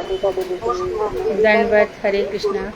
दंडवत। हरे कृष्णा।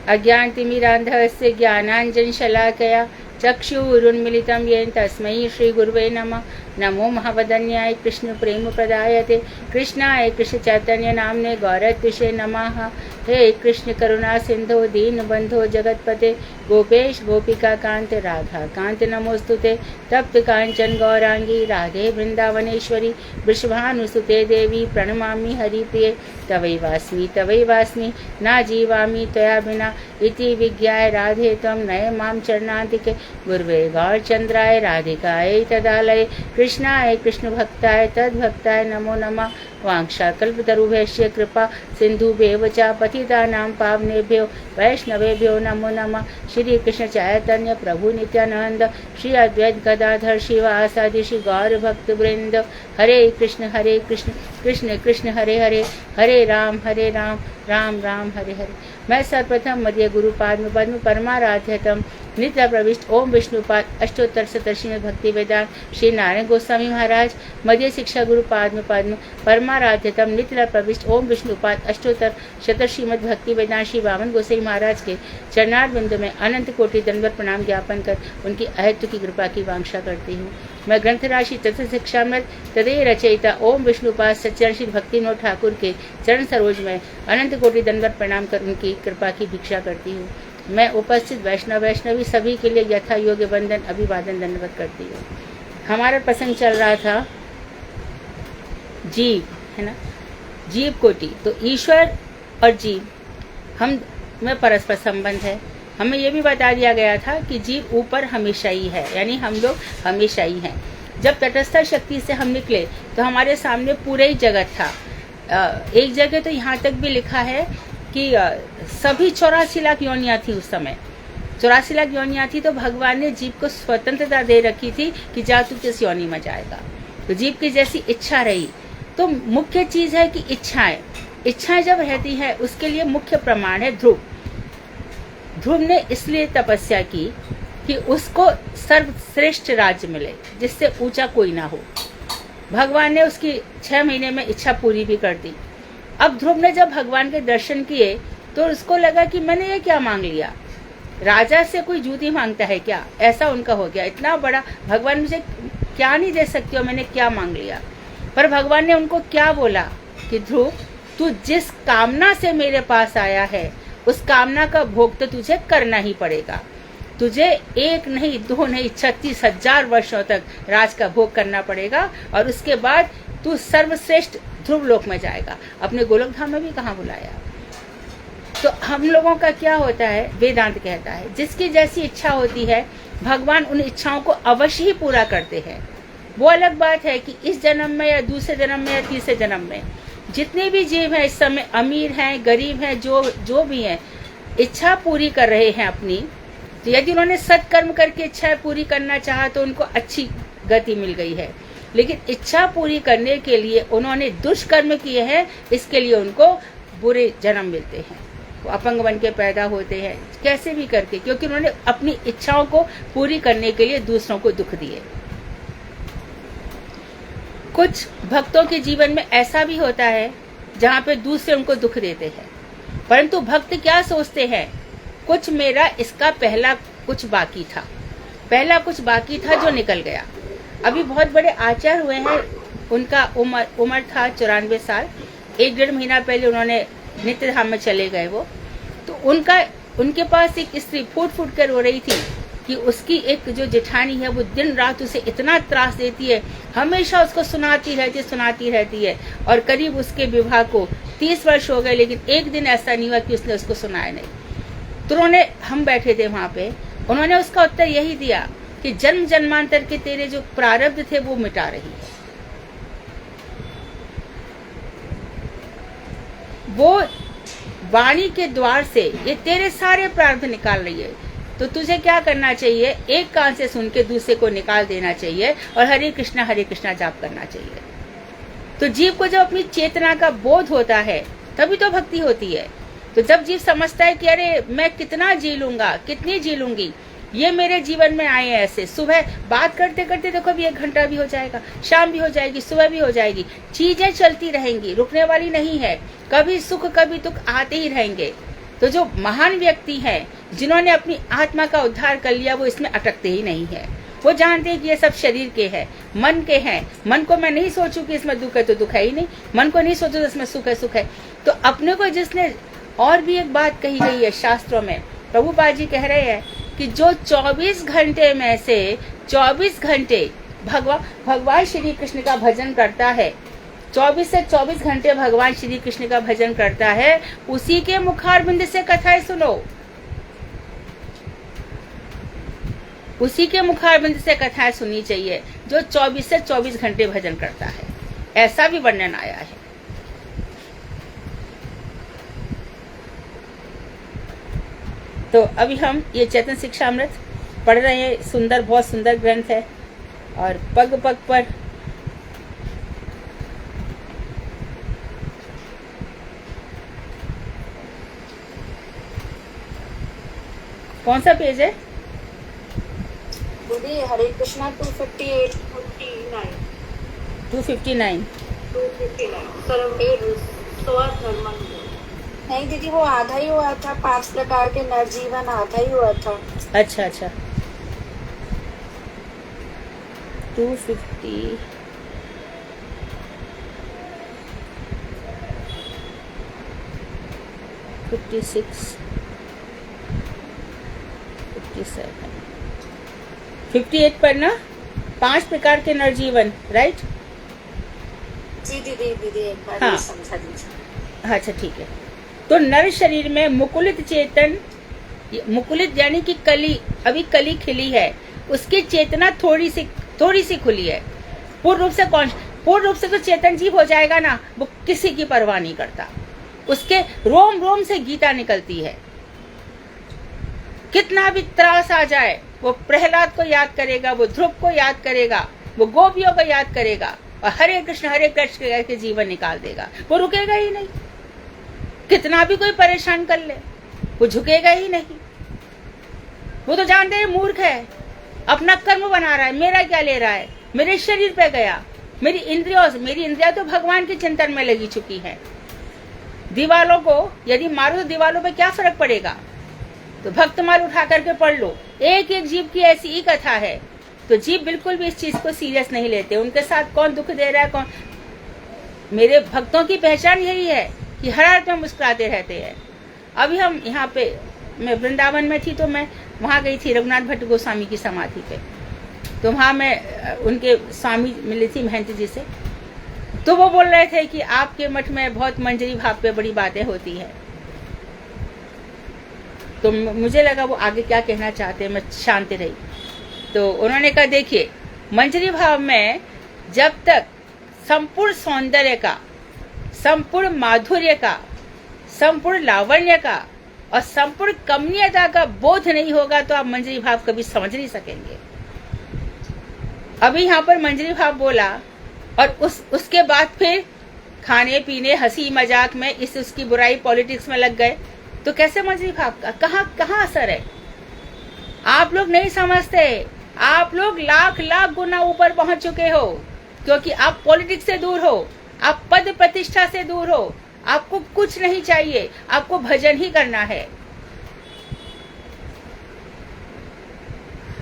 अज्ञानतिमिरान्धस्य ज्ञानाञ्जनशलाकया चक्षुरुन्मिलितं येन तस्मै श्रीगुरुवे नमः। नमो महावदन्याय कृष्णप्रेमप्रदायते कृष्णाय कृष्णचैतन्यनाम्ने गौरत्विषे नमः। हे कृष्ण करुणा सिन्धो दीनबन्धो जगत्पते गोपेश गोपिका कांत राधा कांत नमोस्तुते। तप्त कांचन गौरांगी राधे वृंदावनेश्वरी वृषभानुसुते देवी प्रणमामि हरिप्रिये। तवैवास्मि ना जीवामि त्वया बिना इति विज्ञाय राधे त्वं नय मां चरणान्तिके। गुरुवे गौरचन्द्राय राधिकायै तदालये कृष्णाय कृष्णभक्ताय तद्भक्ताय नमो नमः। वाञ्छाकल्पतरुभ्यश्च कृपा सिन्धुभ्येव च पतितानां पावनेभ्यो वैष्णवेभ्यो नमो नमः। श्री कृष्ण चैतन्य प्रभु नित्यानंद श्री अद्वैत गदाधर शिवासादि श्री गौर भक्त वृंद। हरे कृष्ण कृष्ण कृष्ण हरे हरे हरे राम राम राम हरे हरे। मैं सर्वप्रथम मध्य गुरु पद्म परमाराध्यतम नित्य प्रविष्ट ओम विष्णुपाद अष्टोत्तर शतश्रीमद् भक्ति वेदांत श्री नारायण गोस्वामी महाराज मध्य शिक्षा गुरु पद्म परमाराध्यतम नित्य प्रविष्ट ओम विष्णुपाद अष्टोत्तर शतश्रीमद् भक्ति वेदांत श्री वामन गोसाई महाराज के चरणार बिंदु में अनंत कोटि दंडवत प्रणाम ज्ञापन कर उनकी अहेतु की कृपा की वांछा करती हूँ। मैं ग्रंथ राशि तथा शिक्षामृत तदे रचयिता ओम विष्णुपाद सच्चरण श्री भक्तिविनोद ठाकुर के चरण सरोज में अनंत कोटि दंडवत प्रणाम कर उनकी कृपा की भिक्षा करती हूँ। मैं उपस्थित वैष्णवी सभी के लिए यथा योग्य वंदन अभिवादन दंडवत करती हूँ। हमारा प्रसंग चल रहा था जीव, है ना, जीव कोटि। तो ईश्वर और जीव हम में परस्पर संबंध है। हमें ये भी बता दिया गया था कि जीव ऊपर हमेशा ही है, यानी हम लोग हमेशा ही हैं। जब तटस्थ शक्ति से हम निकले तो हमारे सामने पूरा ही जगत था। एक जगह तो यहाँ तक भी लिखा है कि सभी 84 लाख योनियाँ थी उस समय। 84 लाख योनियाँ थी तो भगवान ने जीव को स्वतंत्रता दे रखी थी कि जा तू किस योनि में जाएगा। तो जीव की जैसी इच्छा रही। तो मुख्य चीज है कि इच्छाएं जब रहती है उसके लिए मुख्य प्रमाण है ध्रुव। ध्रुव ने इसलिए तपस्या की कि उसको सर्वश्रेष्ठ राज्य मिले जिससे ऊंचा कोई ना हो। भगवान ने उसकी 6 महीने में इच्छा पूरी भी कर दी। अब ध्रुव ने जब भगवान के दर्शन किए तो उसको लगा कि मैंने ये क्या मांग लिया, राजा से कोई जूती मांगता है क्या, ऐसा उनका हो गया। इतना बड़ा भगवान मुझे क्या नहीं दे सकते हो, मैंने क्या मांग लिया। पर भगवान ने उनको क्या बोला कि ध्रुव तू जिस कामना से मेरे पास आया है उस कामना का भोग तो तुझे करना ही पड़ेगा। तुझे 1 नहीं 2 नहीं 36,000 वर्षों तक राज का भोग करना पड़ेगा और उसके बाद तू सर्वश्रेष्ठ ध्रुव लोक में जाएगा। अपने गोलोक धाम में भी कहाँ बुलाया। तो हम लोगों का क्या होता है, वेदांत कहता है जिसकी जैसी इच्छा होती है भगवान उन इच्छाओं को अवश्य ही पूरा करते हैं। वो अलग बात है कि इस जन्म में या दूसरे जन्म में या तीसरे जन्म में जितने भी जीव हैं इस समय, अमीर हैं गरीब हैं, जो भी हैं, इच्छा पूरी कर रहे हैं अपनी। तो यदि उन्होंने सत्कर्म करके इच्छा पूरी करना चाहा तो उनको अच्छी गति मिल गई है। लेकिन इच्छा पूरी करने के लिए उन्होंने दुष्कर्म किए हैं, इसके लिए उनको बुरे जन्म मिलते हैं। वो अपंग बन के पैदा होते हैं कैसे भी करके, क्योंकि उन्होंने अपनी इच्छाओं को पूरी करने के लिए दूसरों को दुख दिए। कुछ भक्तों के जीवन में ऐसा भी होता है जहाँ पे दूसरे उनको दुख देते हैं, परंतु भक्त क्या सोचते हैं, कुछ मेरा इसका पहला कुछ बाकी था जो निकल गया। अभी बहुत बड़े आचार्य हुए हैं, उनका उम्र था 94 साल। 1-1.5 महीना पहले उन्होंने नित्य धाम में चले गए। वो तो उनके पास एक स्त्री फूट कर रो रही थी कि उसकी एक जो जेठानी है वो दिन रात उसे इतना त्रास देती है, हमेशा उसको सुनाती रहती है और करीब उसके विवाह को 30 वर्ष हो गए, लेकिन एक दिन ऐसा नहीं हुआ कि उसने उसको सुनाया नहीं। तो हम बैठे थे वहां पे, उन्होंने उसका उत्तर यही दिया कि जन्म जन्मांतर के तेरे जो प्रारब्ध थे वो मिटा रही है। वो वाणी के द्वार से ये तेरे सारे प्रारब्ध निकाल रही है। तो तुझे क्या करना चाहिए, एक कान से सुन के दूसरे को निकाल देना चाहिए और हरे कृष्णा जाप करना चाहिए। तो जीव को जब अपनी चेतना का बोध होता है तभी तो भक्ति होती है। तो जब जीव समझता है कि अरे मैं कितना जी लूंगा, कितनी जी लूंगी, ये मेरे जीवन में आए ऐसे। सुबह बात करते करते देखो अभी 1 घंटा भी हो जाएगा, शाम भी हो जाएगी, सुबह भी हो जाएगी। चीजें चलती रहेंगी, रुकने वाली नहीं है। कभी सुख कभी दुख आते ही रहेंगे। तो जो महान व्यक्ति हैं, जिन्होंने अपनी आत्मा का उद्धार कर लिया, वो इसमें अटकते ही नहीं है। वो जानते हैं कि ये सब शरीर के हैं, मन के हैं। मन को मैं नहीं सोचूं कि इसमें दुख है तो दुख है ही नहीं, मन को नहीं सोचूं तो इसमें सुख है सुख है। तो अपने को जिसने, और भी एक बात कही गई है शास्त्रों में, प्रभुपाद जी कह रहे हैं कि जो 24 घंटे में से 24 घंटे भगवान श्री कृष्ण का भजन करता है, 24 से 24 घंटे भगवान श्री कृष्ण का भजन करता है, उसी के मुखारबिंद से कथाएं सुनो, उसी के मुखारबिंद से कथाएं सुननी चाहिए जो 24 से 24 घंटे भजन करता है। ऐसा भी वर्णन आया है। तो अभी हम ये चेतन शिक्षामृत पढ़ रहे हैं। सुंदर, बहुत सुंदर ग्रंथ है। और पग पग पर कौन सा पेज है? दीदी हरे कृष्णा 259 नहीं दीदी, वो आधा ही हुआ था। 5 प्रकार के नरजीवन आधा ही हुआ था। अच्छा अच्छा, 250 56 57 58 पर ना 5 प्रकार के नरजीवन, राइट? जी दीदी एक बार हाँ, समझा दीजिए। अच्छा ठीक है। तो नर शरीर में मुकुलित चेतन, मुकुलित यानी कि कली, अभी कली खिली है, उसकी चेतना थोड़ी सी खुली है। पूर्ण रूप से तो चेतन जीव हो जाएगा ना, वो किसी की परवाह नहीं करता। उसके रोम रोम से गीता निकलती है। कितना भी त्रास आ जाए, वो प्रहलाद को याद करेगा, वो ध्रुव को याद करेगा, वो गोपियों को याद करेगा और हरे कृष्ण के जीवन निकाल देगा। वो रुकेगा ही नहीं। कितना भी कोई परेशान कर ले, वो झुकेगा ही नहीं। वो तो जानते हैं मूर्ख है, अपना कर्म बना रहा है, मेरा क्या ले रहा है, मेरे शरीर पे गया, मेरी इंद्रियां तो भगवान के चिंतन में लगी चुकी हैं। दीवालों को यदि मारो तो दीवालों पे क्या फर्क पड़ेगा? तो भक्तमाल उठा करके पढ़ लो। एक एक जीव की ऐसी ही कथा है। तो जीव बिल्कुल भी इस चीज को सीरियस नहीं लेते। उनके साथ कौन दुख दे रहा है, कौन। मेरे भक्तों की पहचान यही है कि हर हालत में मुस्कुराते रहते हैं। अभी हम यहाँ पे, मैं वृंदावन में थी तो मैं वहाँ गई थी रघुनाथ भट्ट गोस्वामी की समाधि पे। तो वहाँ मैं उनके स्वामी मिली थी महंत जी से। तो वो बोल रहे थे कि आपके मठ में बहुत मंजरी भाव पे बड़ी बातें होती है। तो मुझे लगा वो आगे क्या कहना चाहते हैं, मैं शांत रही। तो उन्होंने कहा देखिए, मंजरी भाव में जब तक संपूर्ण सौंदर्य का, संपूर्ण माधुर्य का, संपूर्ण लावण्य का और संपूर्ण कमनीयता का बोध नहीं होगा तो आप मंजरी भाव कभी समझ नहीं सकेंगे। अभी यहाँ पर मंजरी भाव बोला और उसके बाद फिर खाने पीने, हंसी मजाक में उसकी बुराई, पॉलिटिक्स में लग गए। तो कैसे मंजरी भाव का कहाँ असर है? आप लोग नहीं समझते। आप लोग लाख गुना ऊपर पहुंच चुके हो, क्योंकि आप पॉलिटिक्स से दूर हो, आप पद प्रतिष्ठा से दूर हो। आपको कुछ नहीं चाहिए, आपको भजन ही करना है।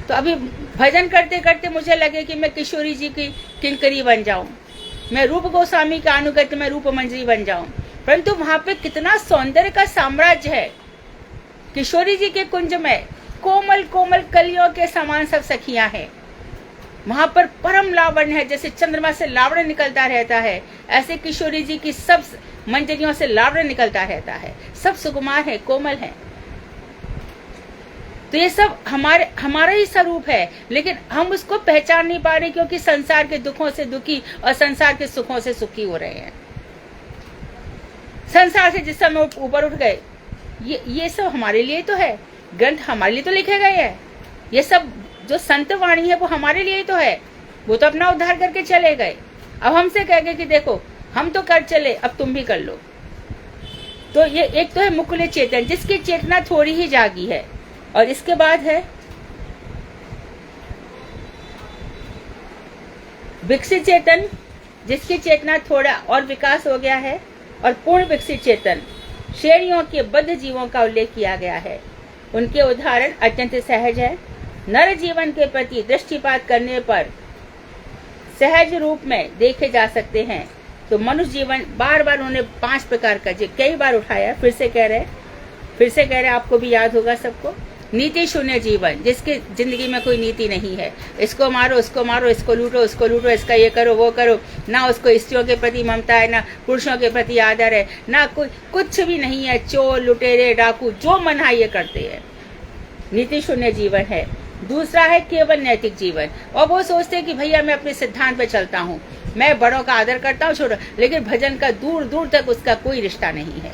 तो अभी भजन करते करते मुझे लगे कि मैं किशोरी जी की किंकरी बन जाऊं, मैं रूप गोस्वामी का अनुगत्य में रूप मंजरी बन जाऊं। परंतु वहां पे कितना सौंदर्य का साम्राज्य है। किशोरी जी के कुंज में कोमल कोमल कलियों के समान सब सखियां हैं। वहां पर परम लावण्य है, जैसे चंद्रमा से लावण्य निकलता रहता है, ऐसे किशोरी जी की सब मंजरियों से लावण्य निकलता रहता है। सब सुकुमार है, कोमल है। तो ये सब हमारा ही स्वरूप है, लेकिन हम उसको पहचान नहीं पा रहे, क्योंकि संसार के दुखों से दुखी और संसार के सुखों से सुखी हो रहे हैं। संसार से जिस समय ऊपर उठ गए, ये सब हमारे लिए तो है, ग्रंथ हमारे लिए तो लिखे गए हैं। ये सब जो संत वाणी है वो हमारे लिए तो है। वो तो अपना उद्धार करके चले गए। अब हमसे कह गए कि देखो हम तो कर चले, अब तुम भी कर लो। तो ये एक तो है मुकुल चेतन, जिसकी चेतना थोड़ी ही जागी है। और इसके बाद है विकसित चेतन, जिसकी चेतना थोड़ा और विकास हो गया है, और पूर्ण विकसित चेतन श्रेणियों के बद्ध जीवों का उल्लेख किया गया है। उनके उदाहरण अत्यंत सहज है। नर जीवन के प्रति दृष्टिपात करने पर सहज रूप में देखे जा सकते हैं। तो मनुष्य जीवन, बार बार उन्होंने 5 प्रकार का कई बार उठाया, फिर से कह रहे, आपको भी याद होगा सबको। नीति शून्य जीवन, जिसकी जिंदगी में कोई नीति नहीं है। इसको मारो, उसको मारो, इसको लूटो, इसका ये करो, वो करो, ना उसको स्त्रियों के प्रति ममता है, ना पुरुषों के प्रति आदर है, ना कोई कुछ भी नहीं है। चोर, लुटेरे, डाकू जो मन है ये करते हैं। नीति शून्य जीवन है। दूसरा है केवल नैतिक जीवन, और वो सोचते हैं कि भैया मैं अपने सिद्धांत पे चलता हूँ, मैं बड़ों का आदर करता हूँ, छोड़ो, लेकिन भजन का दूर दूर तक उसका कोई रिश्ता नहीं है।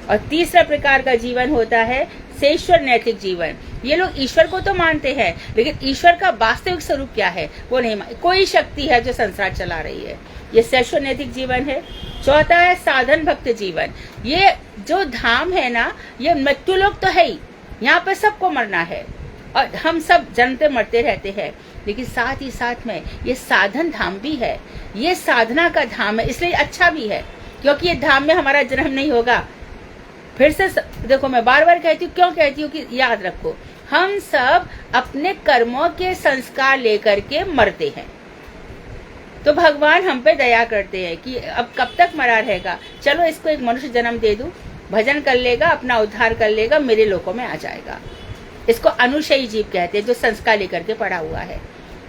और तीसरा प्रकार का जीवन होता है सेश्वर नैतिक जीवन। ये लोग ईश्वर को तो मानते हैं, लेकिन ईश्वर का वास्तविक स्वरूप क्या है वो नहीं मानते। कोई शक्ति है जो संसार चला रही है, ये सेश्वर नैतिक जीवन है। चौथा है साधन भक्त जीवन। ये जो धाम है ना, ये मृत्यु लोक तो है ही, यहाँ पर सबको मरना है और हम सब जन्मते मरते रहते हैं, लेकिन साथ ही साथ में ये साधन धाम भी है। ये साधना का धाम है, इसलिए अच्छा भी है, क्योंकि ये धाम में हमारा जन्म नहीं होगा। फिर से देखो, मैं बार बार कहती हूँ, क्यों कहती हूँ कि याद रखो, हम सब अपने कर्मों के संस्कार लेकर के मरते हैं। तो भगवान हम पे दया करते हैं कि अब कब तक मरा रहेगा, चलो इसको एक मनुष्य जन्म दे दूं, भजन कर लेगा, अपना उद्धार कर लेगा, मेरे लोकों में आ जाएगा। इसको अनुशयी जीव कहते हैं, जो संस्कार लेकर के पड़ा हुआ है।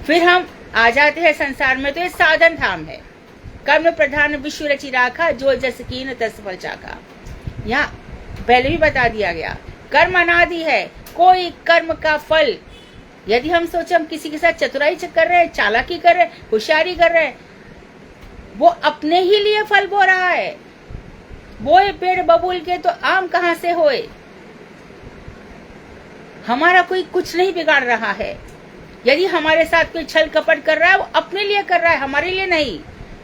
फिर हम आ जाते हैं संसार में, तो ये साधन धाम है। कर्म प्रधान विश्व रचि राखा, जो जस कीन तस फल चाखा। यहाँ पहले भी बता दिया गया, कर्म अनादि है, कोई कर्म का फल, यदि हम सोचे हम किसी के साथ चतुराई कर रहे हैं, चालाकी कर रहे हैं, होशियारी कर रहे हैं, वो अपने ही लिए फल बो रहा है। बोए पेड़ बबूल के तो आम कहाँ से होए। हमारा कोई कुछ नहीं बिगाड़ रहा है। यदि हमारे साथ कोई छल कपट कर रहा है, वो अपने लिए कर रहा है, हमारे लिए नहीं।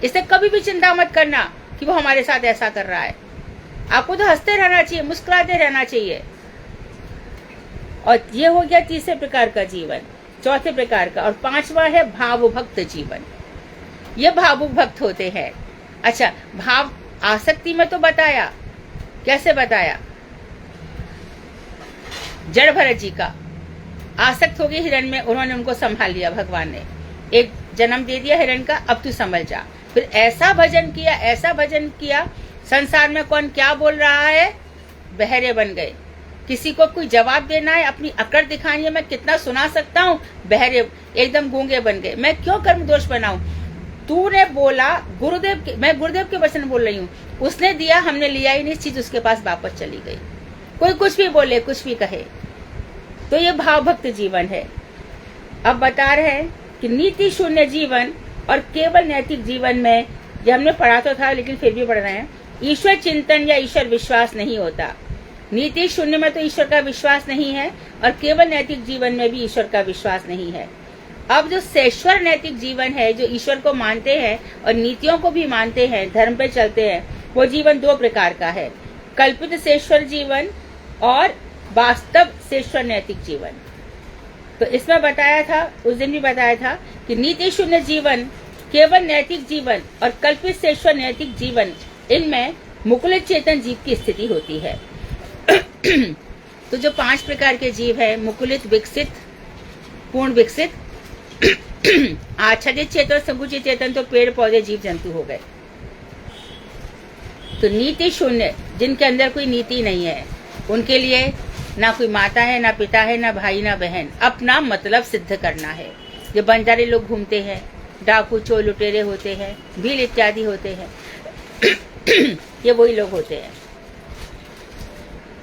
इससे कभी भी चिंता मत करना कि वो हमारे साथ ऐसा कर रहा है। आपको तो हंसते रहना चाहिए, मुस्कुराते रहना चाहिए। और ये हो गया तीसरे प्रकार का जीवन। चौथे प्रकार का और पांचवा है भावभक्त जीवन। ये भावुक भक्त होते हैं। अच्छा, भाव आसक्ति में तो बताया, कैसे बताया, जड़ भरत जी का आसक्त हो गए हिरण में, उन्होंने उनको संभाल लिया, भगवान ने एक जन्म दे दिया हिरण का, अब तू संभल जा। फिर ऐसा भजन किया, ऐसा भजन किया, संसार में कौन क्या बोल रहा है, बहरे बन गए। किसी को कोई जवाब देना है, अपनी अकड़ दिखानी है, मैं कितना सुना सकता हूँ, बहरे एकदम गूंगे बन गए। मैं क्यों कर्म दोष बनाऊं, तूने बोला गुरुदेव के, मैं गुरुदेव के वचन बोल रही हूँ, उसने दिया, हमने लिया ही नहीं, चीज उसके पास वापस चली गई। कोई कुछ भी बोले, कुछ भी कहे, तो ये भावभक्त जीवन है। अब बता रहे हैं कि नीति शून्य जीवन और केवल नैतिक जीवन में, ये हमने पढ़ा तो था लेकिन फिर भी पढ़ रहे हैं, ईश्वर चिंतन या ईश्वर विश्वास नहीं होता। नीति शून्य में तो ईश्वर का विश्वास नहीं है, और केवल नैतिक जीवन में भी ईश्वर का विश्वास नहीं है। अब जो सेश्वर नैतिक जीवन है, जो ईश्वर को मानते हैं और नीतियों को भी मानते हैं, धर्म पे चलते हैं, वो जीवन 2 प्रकार का है, कल्पित सेश्वर जीवन और वास्तव सेश्वर नैतिक जीवन। तो इसमें बताया था, उस दिन भी बताया था कि नीति शून्य जीवन, केवल नैतिक जीवन और कल्पित सेश्वर नैतिक जीवन, इनमें मुकुलित चेतन जीव की स्थिति होती है। तो जो 5 प्रकार के जीव है, मुकुलित, विकसित, पूर्ण विकसित, आच्छादित चेतन, संकुचित चेतन, तो पेड़ पौधे जीव जंतु हो गए। तो नीति शून्य, जिनके अंदर कोई नीति नहीं है, उनके लिए ना कोई माता है, ना पिता है, ना भाई, ना बहन, अपना मतलब सिद्ध करना है। जो बंजारे लोग घूमते हैं, डाकू, चोर, लुटेरे होते हैं, भील इत्यादि होते हैं, ये वही लोग होते हैं।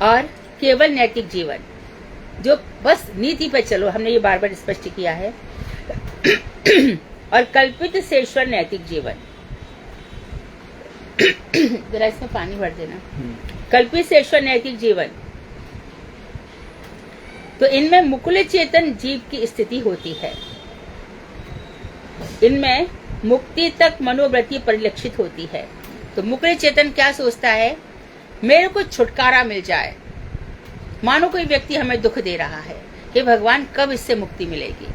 और केवल नैतिक जीवन, जो बस नीति पे चलो, हमने ये बार बार स्पष्ट किया है। और कल्पित सेश्वर नैतिक जीवन, जरा इसमें पानी भर देना। कल्पित सेश्वर नैतिक जीवन, तो इनमें मुकुलित चेतन जीव की स्थिति होती है। इनमें मुक्ति तक मनोवृत्ति परिलक्षित होती है। तो मुकुलित चेतन क्या सोचता है, मेरे को छुटकारा मिल जाए। मानो कोई व्यक्ति हमें दुख दे रहा है, हे भगवान कब इससे मुक्ति मिलेगी।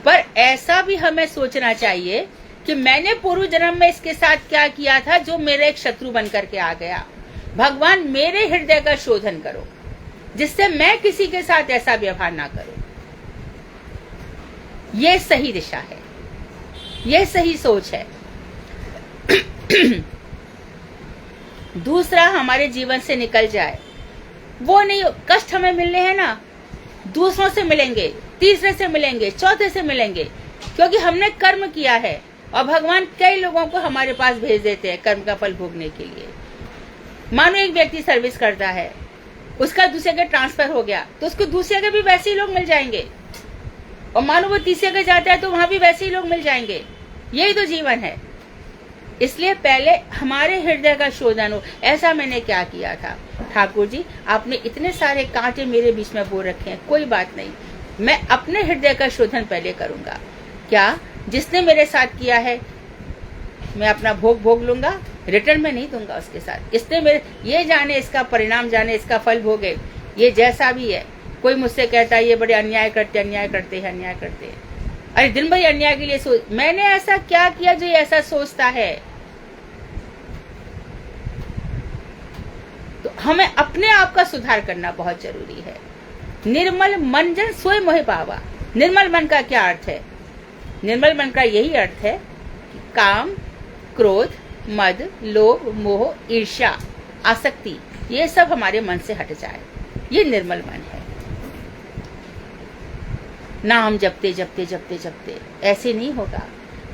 पर ऐसा भी हमें सोचना चाहिए कि मैंने पूर्व जन्म में इसके साथ क्या किया था जो मेरा एक शत्रु बन करके आ गया। भगवान मेरे हृदय का शोधन करो जिससे मैं किसी के साथ ऐसा व्यवहार ना करूं। ये सही दिशा है, ये सही सोच है। दूसरा हमारे जीवन से निकल जाए, वो नहीं, कष्ट हमें मिलने हैं ना, दूसरों से मिलेंगे, तीसरे से मिलेंगे, चौथे से मिलेंगे, क्योंकि हमने कर्म किया है और भगवान कई लोगों को हमारे पास भेज देते हैं कर्म का फल भोगने के लिए। मानो एक व्यक्ति सर्विस करता है, उसका दूसरे के ट्रांसफर हो गया तो उसको दूसरे के भी वैसे ही लोग मिल जाएंगे, और मानो वो तीसरे के जाता है तो वहां भी वैसे ही लोग मिल जाएंगे। यही तो जीवन है। इसलिए पहले हमारे हृदय का शोधन हो। ऐसा मैंने क्या किया था? ठाकुर जी आपने इतने सारे कांटे मेरे बीच में बो रखे हैं, कोई बात नहीं, मैं अपने हृदय का शोधन पहले करूंगा। क्या जिसने मेरे साथ किया है मैं अपना भोग लूंगा, रिटर्न में नहीं दूंगा उसके साथ। इसने मेरे, ये जाने इसका परिणाम जाने, इसका फल भोगे, ये जैसा भी है। कोई मुझसे कहता है ये बड़े अन्याय करते हैं। अरे दिन भर अन्याय के लिए सोच, मैंने ऐसा क्या किया जो ये ऐसा सोचता है? तो हमें अपने आप का सुधार करना बहुत जरूरी है। निर्मल मन जन सोए मोहे पावा। निर्मल मन का क्या अर्थ है? निर्मल मन का यही अर्थ है कि काम, क्रोध, मद, लोभ, मोह, ईर्ष्या, आसक्ति, ये सब हमारे मन से हट जाए। ये निर्मल मन है। नाम जपते ऐसे नहीं होगा।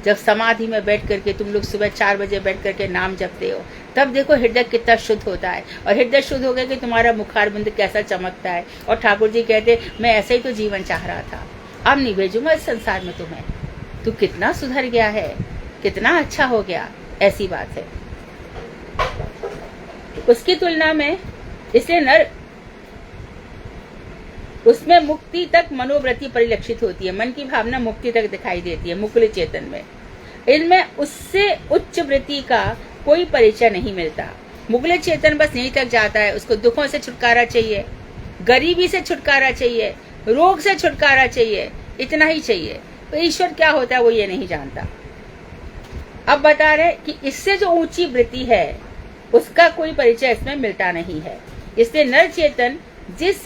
जब समाधि में बैठ करके तुम लोग सुबह 4 बजे बैठ करके नाम जपते हो, तब देखो हृदय कितना शुद्ध होता है। और हृदय शुद्ध हो गया कि तुम्हारा मुखारबिंद कैसा चमकता है। और ठाकुर जी कहते मैं ऐसे ही तो जीवन चाह रहा था, अब नहीं भेजूंगा इस संसार में तुम्हें। तू कितना सुधर गया है, कितना अच्छा हो गया, ऐसी बात है। उसकी तुलना में इसलिए नर, उसमें मुक्ति तक मनोवृत्ति परिलक्षित होती है। मन की भावना मुक्ति तक दिखाई देती है मुकुल चेतन में। इनमें उससे उच्च वृत्ति का कोई परिचय नहीं मिलता। मुकुल चेतन बस यहीं तक जाता है। उसको दुखों से छुटकारा चाहिए, गरीबी से छुटकारा चाहिए, रोग से छुटकारा चाहिए, इतना ही चाहिए। तो ईश्वर क्या होता है वो ये नहीं जानता। अब बता रहे कि इससे जो ऊंची वृत्ति है उसका कोई परिचय इसमें मिलता नहीं है। इसलिए नर चेतन जिस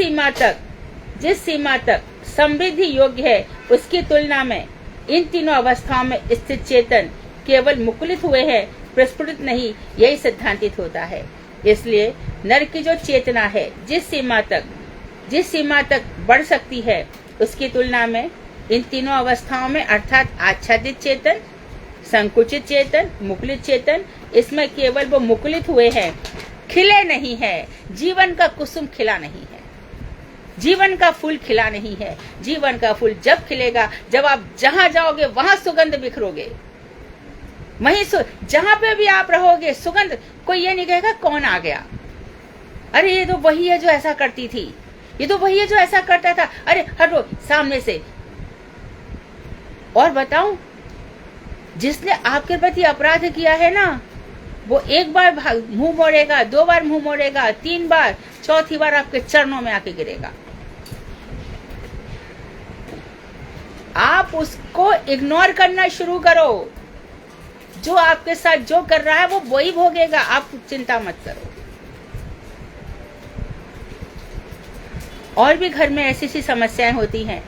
सीमा तक समृद्धि योग्य है, उसकी तुलना में इन तीनों अवस्थाओं में स्थित चेतन केवल मुकुलित हुए हैं, प्रस्फुटित नहीं, यही सिद्धांतित होता है। इसलिए नर की जो चेतना है जिस सीमा तक बढ़ सकती है, उसकी तुलना में इन तीनों अवस्थाओं में अर्थात आच्छादित चेतन, संकुचित चेतन, मुकुलित चेतन, इसमें केवल वो मुकुलित हुए हैं, खिले नहीं है। जीवन का कुसुम खिला नहीं है, जीवन का फूल खिला नहीं है। जीवन का फूल जब खिलेगा, जब आप जहां जाओगे वहां सुगंध बिखरोगे, वहीं जहां पे भी आप रहोगे सुगंध। कोई ये नहीं कहेगा कौन आ गया, अरे ये तो वही है जो ऐसा करती थी, ये तो वही है जो ऐसा करता था, अरे हटो सामने से। और बताऊं, जिसने आपके प्रति अपराध किया है ना, वो एक बार मुंह मोड़ेगा, 2 बार मुंह मोड़ेगा, 3 बार, चौथी बार आपके चरणों में आके गिरेगा। आप उसको इग्नोर करना शुरू करो। जो आपके साथ जो कर रहा है वो वही भोगेगा, आप चिंता मत करो। और भी घर में ऐसी सी समस्याएं होती हैं,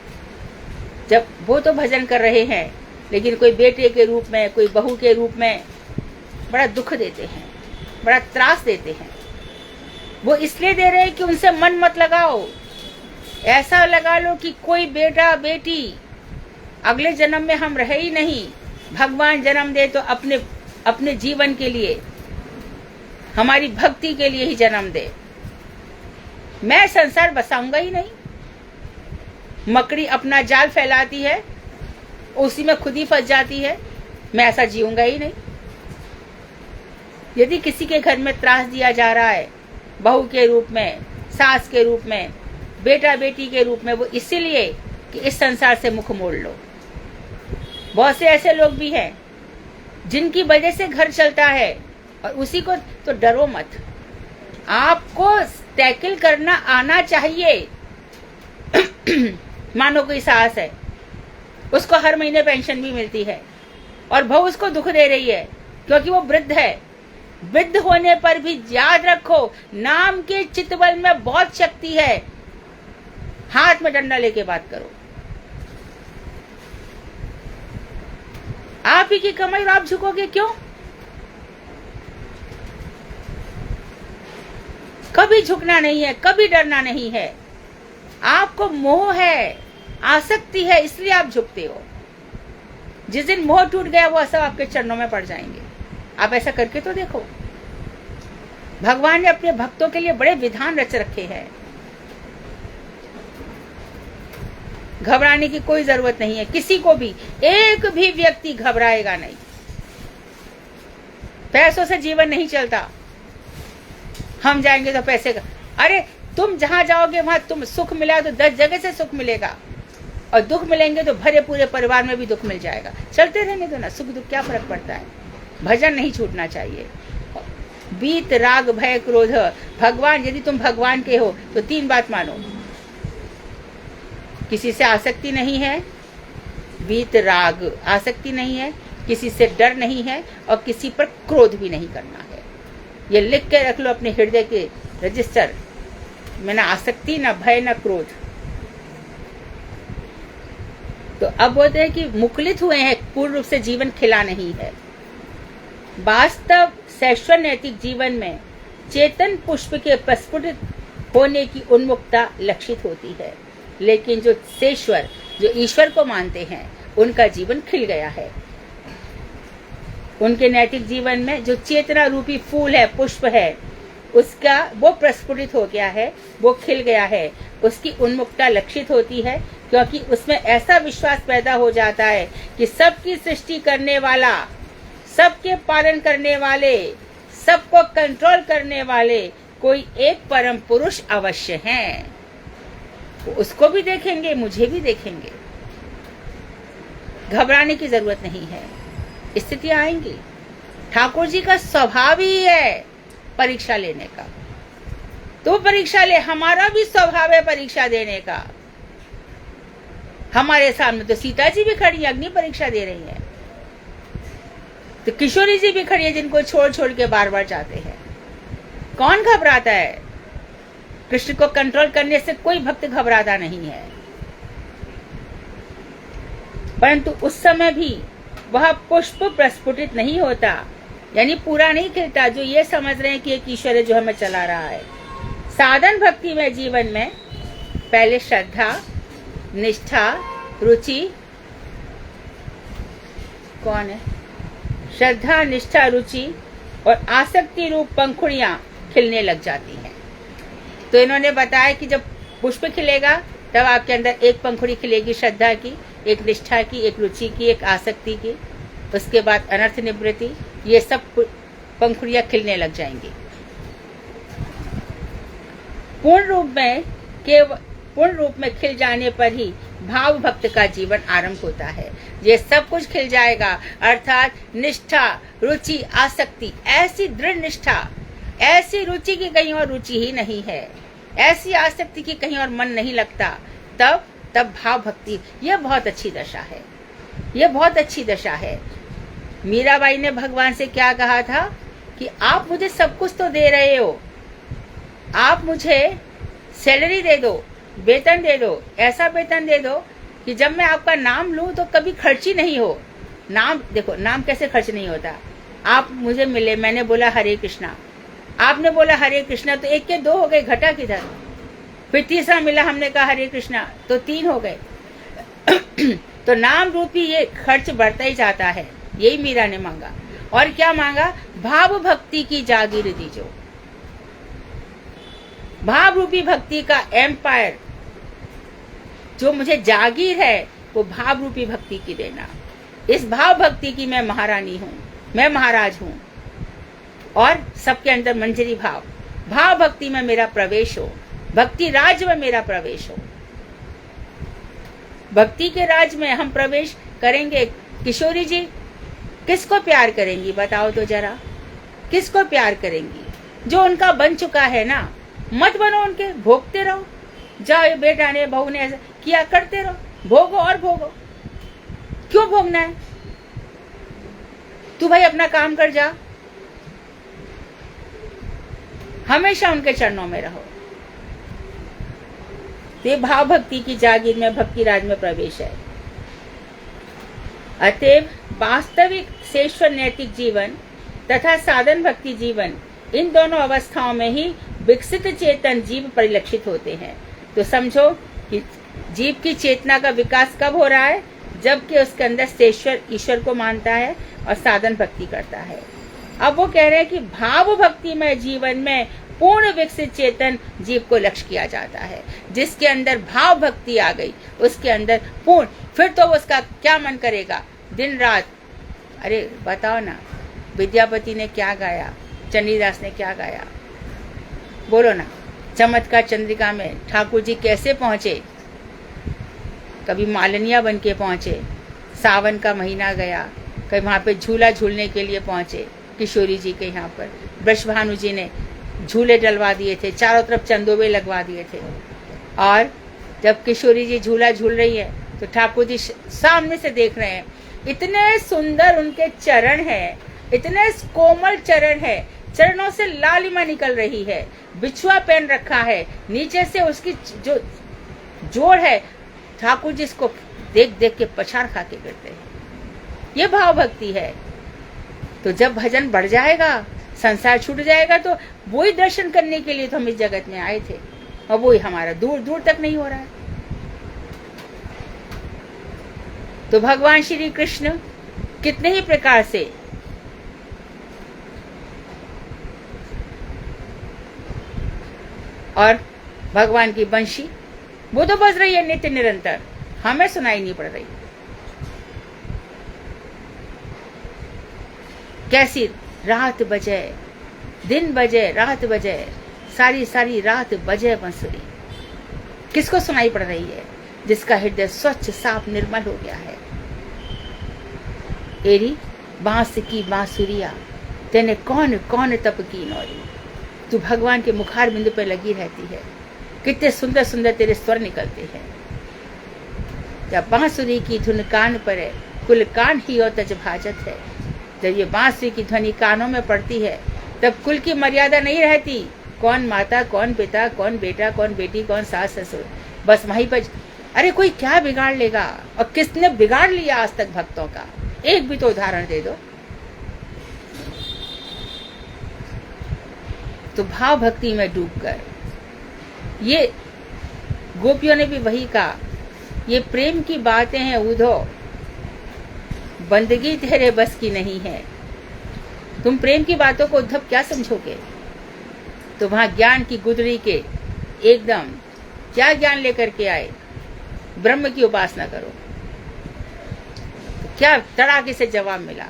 जब वो तो भजन कर रहे हैं लेकिन कोई बेटे के रूप में, कोई बहू के रूप में बड़ा दुख देते हैं, बड़ा त्रास देते हैं। वो इसलिए दे रहे हैं कि उनसे मन मत लगाओ। ऐसा लगा लो कि कोई बेटा बेटी अगले जन्म में हम रहे ही नहीं, भगवान जन्म दे तो अपने जीवन के लिए, हमारी भक्ति के लिए ही जन्म दे। मैं संसार बसाऊंगा ही नहीं। मकड़ी अपना जाल फैलाती है, उसी में खुद ही फंस जाती है, मैं ऐसा जीऊंगा ही नहीं। यदि किसी के घर में त्रास दिया जा रहा है, बहू के रूप में, सास के रूप में, बेटा बेटी के रूप में, वो इसीलिए कि इस संसार से मुख मोड़ लो। बहुत से ऐसे लोग भी हैं जिनकी वजह से घर चलता है, और उसी को तो डरो मत, आपको टैकल करना आना चाहिए। मानो कोई सास है, उसको हर महीने पेंशन भी मिलती है, और बहू उसको दुख दे रही है क्योंकि वो वृद्ध है। वृद्ध होने पर भी याद रखो, नाम के चितबल में बहुत शक्ति है। हाथ में डंडा लेके बात करो। आप ही की कमाई और आप झुकोगे क्यों? कभी झुकना नहीं है, कभी डरना नहीं है। आपको मोह है, आसक्ति है, इसलिए आप झुकते हो। जिस दिन मोह टूट गया वो सब आपके चरणों में पड़ जाएंगे। आप ऐसा करके तो देखो। भगवान ने अपने भक्तों के लिए बड़े विधान रच रखे हैं। घबराने की कोई जरूरत नहीं है किसी को भी। एक भी व्यक्ति घबराएगा नहीं। पैसों से जीवन नहीं चलता। हम जाएंगे तो पैसे का, अरे तुम जहां जाओगे वहां तुम सुख मिला तो 10 जगह से सुख मिलेगा, और दुख मिलेंगे तो भरे पूरे परिवार में भी दुख मिल जाएगा। चलते रहने दो ना, सुख दुख क्या फर्क पड़ता है। भजन नहीं छूटना चाहिए। बीत राग भय क्रोध, भगवान, यदि तुम भगवान के हो तो 3 बात मानो। किसी से आसक्ति नहीं है, बीत राग आसक्ति नहीं है, किसी से डर नहीं है, और किसी पर क्रोध भी नहीं करना है। ये लिख के रख लो अपने हृदय के रजिस्टर में, ना आसक्ति, ना भय, ना क्रोध। तो अब बोलते हैं कि मुकुलित हुए हैं, पूर्ण रूप से जीवन खिला नहीं है। वास्तव शैश्वर नैतिक जीवन में चेतन पुष्प के प्रस्फुटित होने की उन्मुखता लक्षित होती है, लेकिन जो शेश्वर, जो ईश्वर को मानते हैं, उनका जीवन खिल गया है। उनके नैतिक जीवन में जो चेतना रूपी फूल है, पुष्प है, उसका वो प्रस्फुटित हो गया है, वो खिल गया है। उसकी उन्मुखता लक्षित होती है, क्योंकि उसमें ऐसा विश्वास पैदा हो जाता है कि सबकी सृष्टि करने वाला, सबके पालन करने वाले, सबको कंट्रोल करने वाले कोई एक परम पुरुष अवश्य हैं। उसको भी देखेंगे, मुझे भी देखेंगे। घबराने की जरूरत नहीं है। स्थितियां आएंगी। ठाकुर जी का स्वभाव ही है परीक्षा लेने का। तो परीक्षा ले, हमारा भी स्वभाव है परीक्षा देने का। हमारे सामने तो सीता जी भी खड़ी है, अग्नि परीक्षा दे रही है। तो किशोरी जी भी खड़ी है, जिनको छोड़ छोड़ के बार बार जाते हैं। कौन घबराता है? कृष्ण को कंट्रोल करने से कोई भक्त घबराता नहीं है। परंतु उस समय भी वह पुष्प प्रस्फुटित नहीं होता, यानी पूरा नहीं खिलता। जो ये समझ रहे हैं कि एक ईश्वर है जो हमें चला रहा है। साधन भक्ति में जीवन में पहले श्रद्धा, निष्ठा, रुचि, कौन है? श्रद्धा, निष्ठा, रुचि और आसक्ति रूप पंखुड़ियां खिलने लग जाती हैं। तो इन्होंने बताया कि जब पुष्प खिलेगा तब आपके अंदर एक पंखुड़ी खिलेगी श्रद्धा की, एक निष्ठा की, एक रुचि की, एक आसक्ति की। उसके बाद अनर्थ निवृत्ति, ये सब पंखुड़ियां खिलने लग जाएंगी। पूर्ण रूप में खिल जाने पर ही भाव भक्त का जीवन आरंभ होता है। ये सब कुछ खिल जाएगा, अर्थात निष्ठा, रुचि, आसक्ति, ऐसी दृढ़ निष्ठा, ऐसी रुचि की कहीं और रुचि ही नहीं है, ऐसी आसक्ति की कहीं और मन नहीं लगता। तब भाव भक्ति, यह बहुत अच्छी दशा है। यह बहुत अच्छी दशा है। मीराबाई ने भगवान से क्या कहा था कि आप मुझे सब कुछ तो दे रहे हो, आप मुझे सैलरी दे दो, वेतन दे दो, ऐसा वेतन दे दो कि जब मैं आपका नाम लूं तो कभी खर्च ही नहीं हो। नाम देखो, नाम कैसे खर्च नहीं होता। आप मुझे मिले, मैंने बोला हरे कृष्णा, आपने बोला हरे कृष्णा, तो 1 के 2 हो गए, घटा किधर? फिर तीसरा मिला, हमने कहा हरे कृष्णा, तो 3 हो गए। तो नाम रूपी ये खर्च बढ़ता ही जाता है। यही मीरा ने मांगा। और क्या मांगा? भाव भक्ति की जागीर दीजो। भाव रूपी भक्ति का एम्पायर जो मुझे जागीर है, वो भाव रूपी भक्ति की देना। इस भाव भक्ति की मैं महारानी हूँ, मैं महाराज हूँ, और सबके अंदर मंजरी भाव, भाव भक्ति में मेरा प्रवेश हो, भक्ति राज में मेरा प्रवेश हो। भक्ति के राज में हम प्रवेश करेंगे। किशोरी जी किसको प्यार करेंगी बताओ तो जरा, किसको प्यार करेंगी? जो उनका बन चुका है ना। मत बनो उनके, भोगते रहो। जाओ, बेटा ने, बहू ने ऐसा किया, करते रहो, भोगो और भोगो। क्यों भोगना है? तू भाई अपना काम कर जा, हमेशा उनके चरणों में रहो। ये भाव भक्ति की जागीर में भक्ति राज में प्रवेश है। अतएव वास्तविक श्रेष्ठ नैतिक जीवन तथा साधन भक्ति जीवन, इन दोनों अवस्थाओं में ही विकसित चेतन जीव परिलक्षित होते हैं। तो समझो कि जीव की चेतना का विकास कब हो रहा है? जबकि उसके अंदर श्रेष्ठ ईश्वर को मानता है और साधन भक्ति करता है। अब वो कह रहे हैं कि भाव भक्ति में जीवन में पूर्ण विकसित चेतन जीव को लक्ष्य किया जाता है। जिसके अंदर भाव भक्ति आ गई, उसके अंदर पूर्ण, फिर तो उसका क्या मन करेगा दिन रात। अरे बताओ ना, विद्यापति ने क्या गाया, चंडीदास ने क्या गाया, बोलो ना। चमत्कार चंद्रिका में ठाकुर जी कैसे पहुंचे? कभी मालनिया बन के पहुंचे, सावन का महीना गया, कभी वहां पे झूला झूलने के लिए पहुंचे किशोरी जी के यहाँ पर। वृषभानु जी ने झूले डलवा दिए थे, चारों तरफ चंदोबे लगवा दिए थे। और जब किशोरी जी झूला झूल रही है तो ठाकुर जी सामने से देख रहे हैं। इतने सुंदर उनके चरण हैं, इतने कोमल चरण है, चरणों से लालिमा निकल रही है, बिछुआ पहन रखा है, नीचे से उसकी जो जोड़ है, ठाकुर जी इसको देख देख के पछाड़ खा के गिरते हैं। ये भाव भक्ति है। तो जब भजन बढ़ जाएगा, संसार छूट जाएगा, तो वही दर्शन करने के लिए तो हम इस जगत में आए थे, और वही हमारा दूर दूर तक नहीं हो रहा है। तो भगवान श्री कृष्ण कितने ही प्रकार से और भगवान की बंशी वो तो बज रही है नित्य निरंतर, हमें सुनाई नहीं पड़ रही। कैसी रात बजे, दिन बजे, रात बजे, सारी सारी रात बजे बंसुरी। किसको सुनाई पड़ रही है? जिसका हृदय स्वच्छ साफ निर्मल हो गया है। एरी बांस की बांसुरिया तेने कौन कौन तप की नौरी। तू भगवान के मुखार बिंदु पर लगी रहती है। कितने सुंदर सुंदर तेरे स्वर निकलते हैं। जब बांसुरी की धुन कान पर है, कुल कान ही और तज भाजत है। जब ये बांसुरी की ध्वनि कानों में पड़ती है, तब कुल की मर्यादा नहीं रहती। कौन माता, कौन पिता, कौन बेटा, कौन बेटी, कौन सास ससुर, बस वहीं पर। अरे कोई क्या बिगाड़ लेगा? और किसने बिगाड़ लिया आज तक भक्तों का? एक भी तो उदाहरण दे दो। तो भाव भक्ति में डूबकर ये गोपियों ने भी वही कहा, ये प्रेम की बातें हैं उधो, बंदगी तेरे बस की नहीं है। तुम प्रेम की बातों को उद्धव क्या समझोगे? तो वहां ज्ञान की गुदरी के एकदम क्या ज्ञान लेकर के आए? ब्रह्म की उपासना करो। तो क्या तड़ाके से जवाब मिला,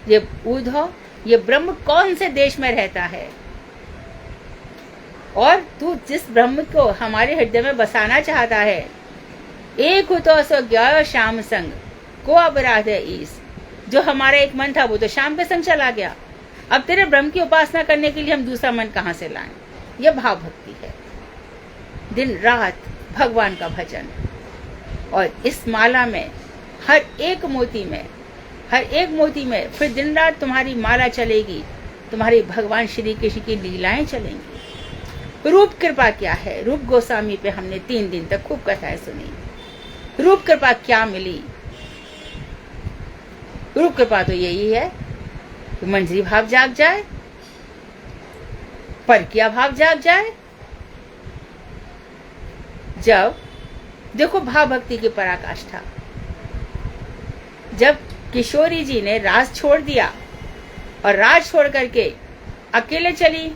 ये उद्धव, ये ब्रह्म कौन से देश में रहता है? और तू जिस ब्रह्म को हमारे हृदय में बसाना चाहता है, एक हो तो सो गया श्याम संग को अपराध है ईस। जो हमारा एक मन था वो तो शाम के संग चला गया। अब तेरे ब्रह्म की उपासना करने के लिए हम दूसरा मन कहां से लाएं? यह भाव भक्ति है। दिन रात भगवान का भजन, और इस माला में हर एक मोती में, हर एक मोती में फिर दिन रात तुम्हारी माला चलेगी, तुम्हारी भगवान श्री कृष्ण की लीलाएं चलेंगी। रूप कृपा क्या है? रूप गोस्वामी पे हमने 3 दिन तक खूब कथाएं सुनी। रूप कृपा क्या मिली? रूप कृपा तो यही है कि मंजरी भाव जाग जाए, परकिया भाव जाग जाए। जब देखो भाव भक्ति की पराकाष्ठा, जब किशोरी जी ने राज छोड़ दिया और राज छोड़ करके अकेले चली,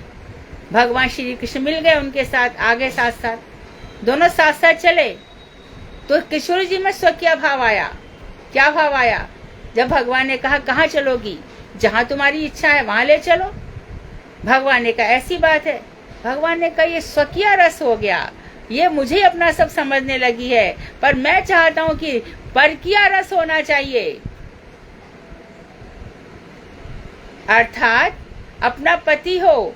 भगवान श्री कृष्ण मिल गए उनके साथ, आगे साथ साथ, दोनों साथ साथ चले, तो किशोरी जी में स्वकीय भाव आया। क्या भाव आया? जब भगवान ने कहा कहाँ चलोगी? जहां तुम्हारी इच्छा है वहां ले चलो। भगवान ने कहा ऐसी बात है? भगवान ने कहा ये स्वकीय रस हो गया, ये मुझे अपना सब समझने लगी है, पर मैं चाहता हूं कि परकीय रस होना चाहिए। अर्थात अपना पति हो,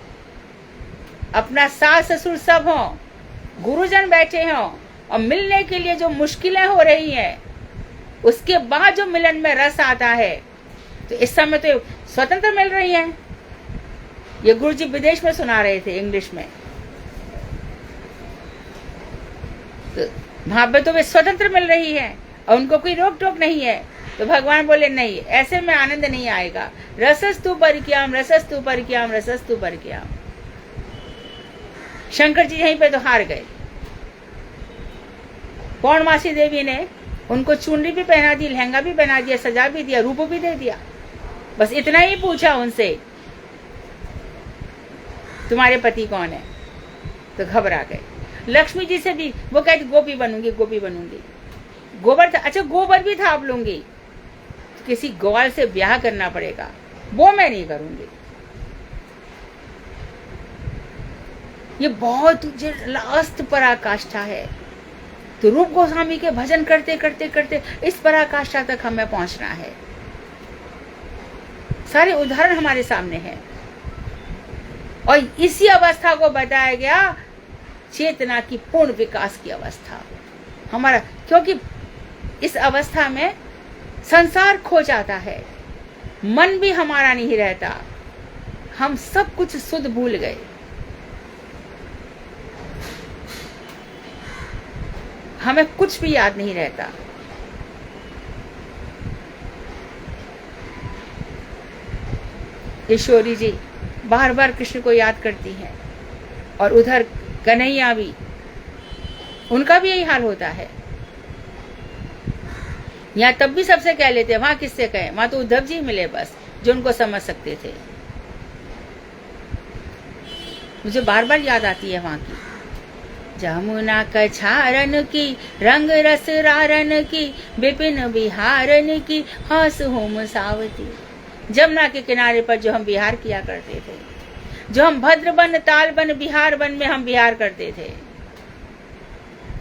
अपना सास ससुर सब हो, गुरुजन बैठे हो, और मिलने के लिए जो मुश्किलें हो रही हैं, उसके बाद जो मिलन में रस आता है, तो इस समय तो स्वतंत्र मिल रही है। ये गुरुजी विदेश में सुना रहे थे इंग्लिश में, तो वहां पे तो वे स्वतंत्र मिल रही है और उनको कोई रोक टोक नहीं है। तो भगवान बोले नहीं, ऐसे में आनंद नहीं आएगा। रसस्तु परिक्याम, रसस्तु परिक्याम, रसस्तु परिक्याम। शंकर जी यहीं पे तो हार गए। पौर्णमासी देवी ने उनको चुनरी भी पहना दी, लहंगा भी पहना दिया, सजा भी दिया, रूप भी दे दिया। बस इतना ही पूछा उनसे, तुम्हारे पति कौन है? तो घबरा गए। लक्ष्मी जी से भी वो कहती गोपी बनूंगी, गोपी बनूंगी। गोबर था, अच्छा गोबर भी था आप लूंगी, किसी ग्वाल से ब्याह करना पड़ेगा, वो मैं नहीं करूंगी। ये बहुत लास्ट पराकाष्ठा है। तो रूप गोस्वामी के भजन करते करते करते इस पराकाष्ठा तक हमें पहुंचना है। सारे उदाहरण हमारे सामने हैं और इसी अवस्था को बताया गया चेतना की पूर्ण विकास की अवस्था हमारा, क्योंकि इस अवस्था में संसार खो जाता है, मन भी हमारा नहीं रहता, हम सब कुछ शुद्ध भूल गए। हमें कुछ भी याद नहीं रहता। ईश्वरी जी बार बार कृष्ण को याद करती हैं और उधर कन्हैया भी, उनका भी यही हाल होता है। यहाँ तब भी सबसे कह लेते हैं, वहां किससे कहें? वहां तो उद्धव जी मिले बस, जो उनको समझ सकते थे। मुझे बार बार याद आती है वहां की, जमुना कछारन की, रंग रस रारन की, विपिन बिहारन की, हास होम सावती। जमुना के किनारे पर जो हम बिहार किया करते थे, जो हम भद्रबन, तालबन, बिहार बन में हम बिहार करते थे,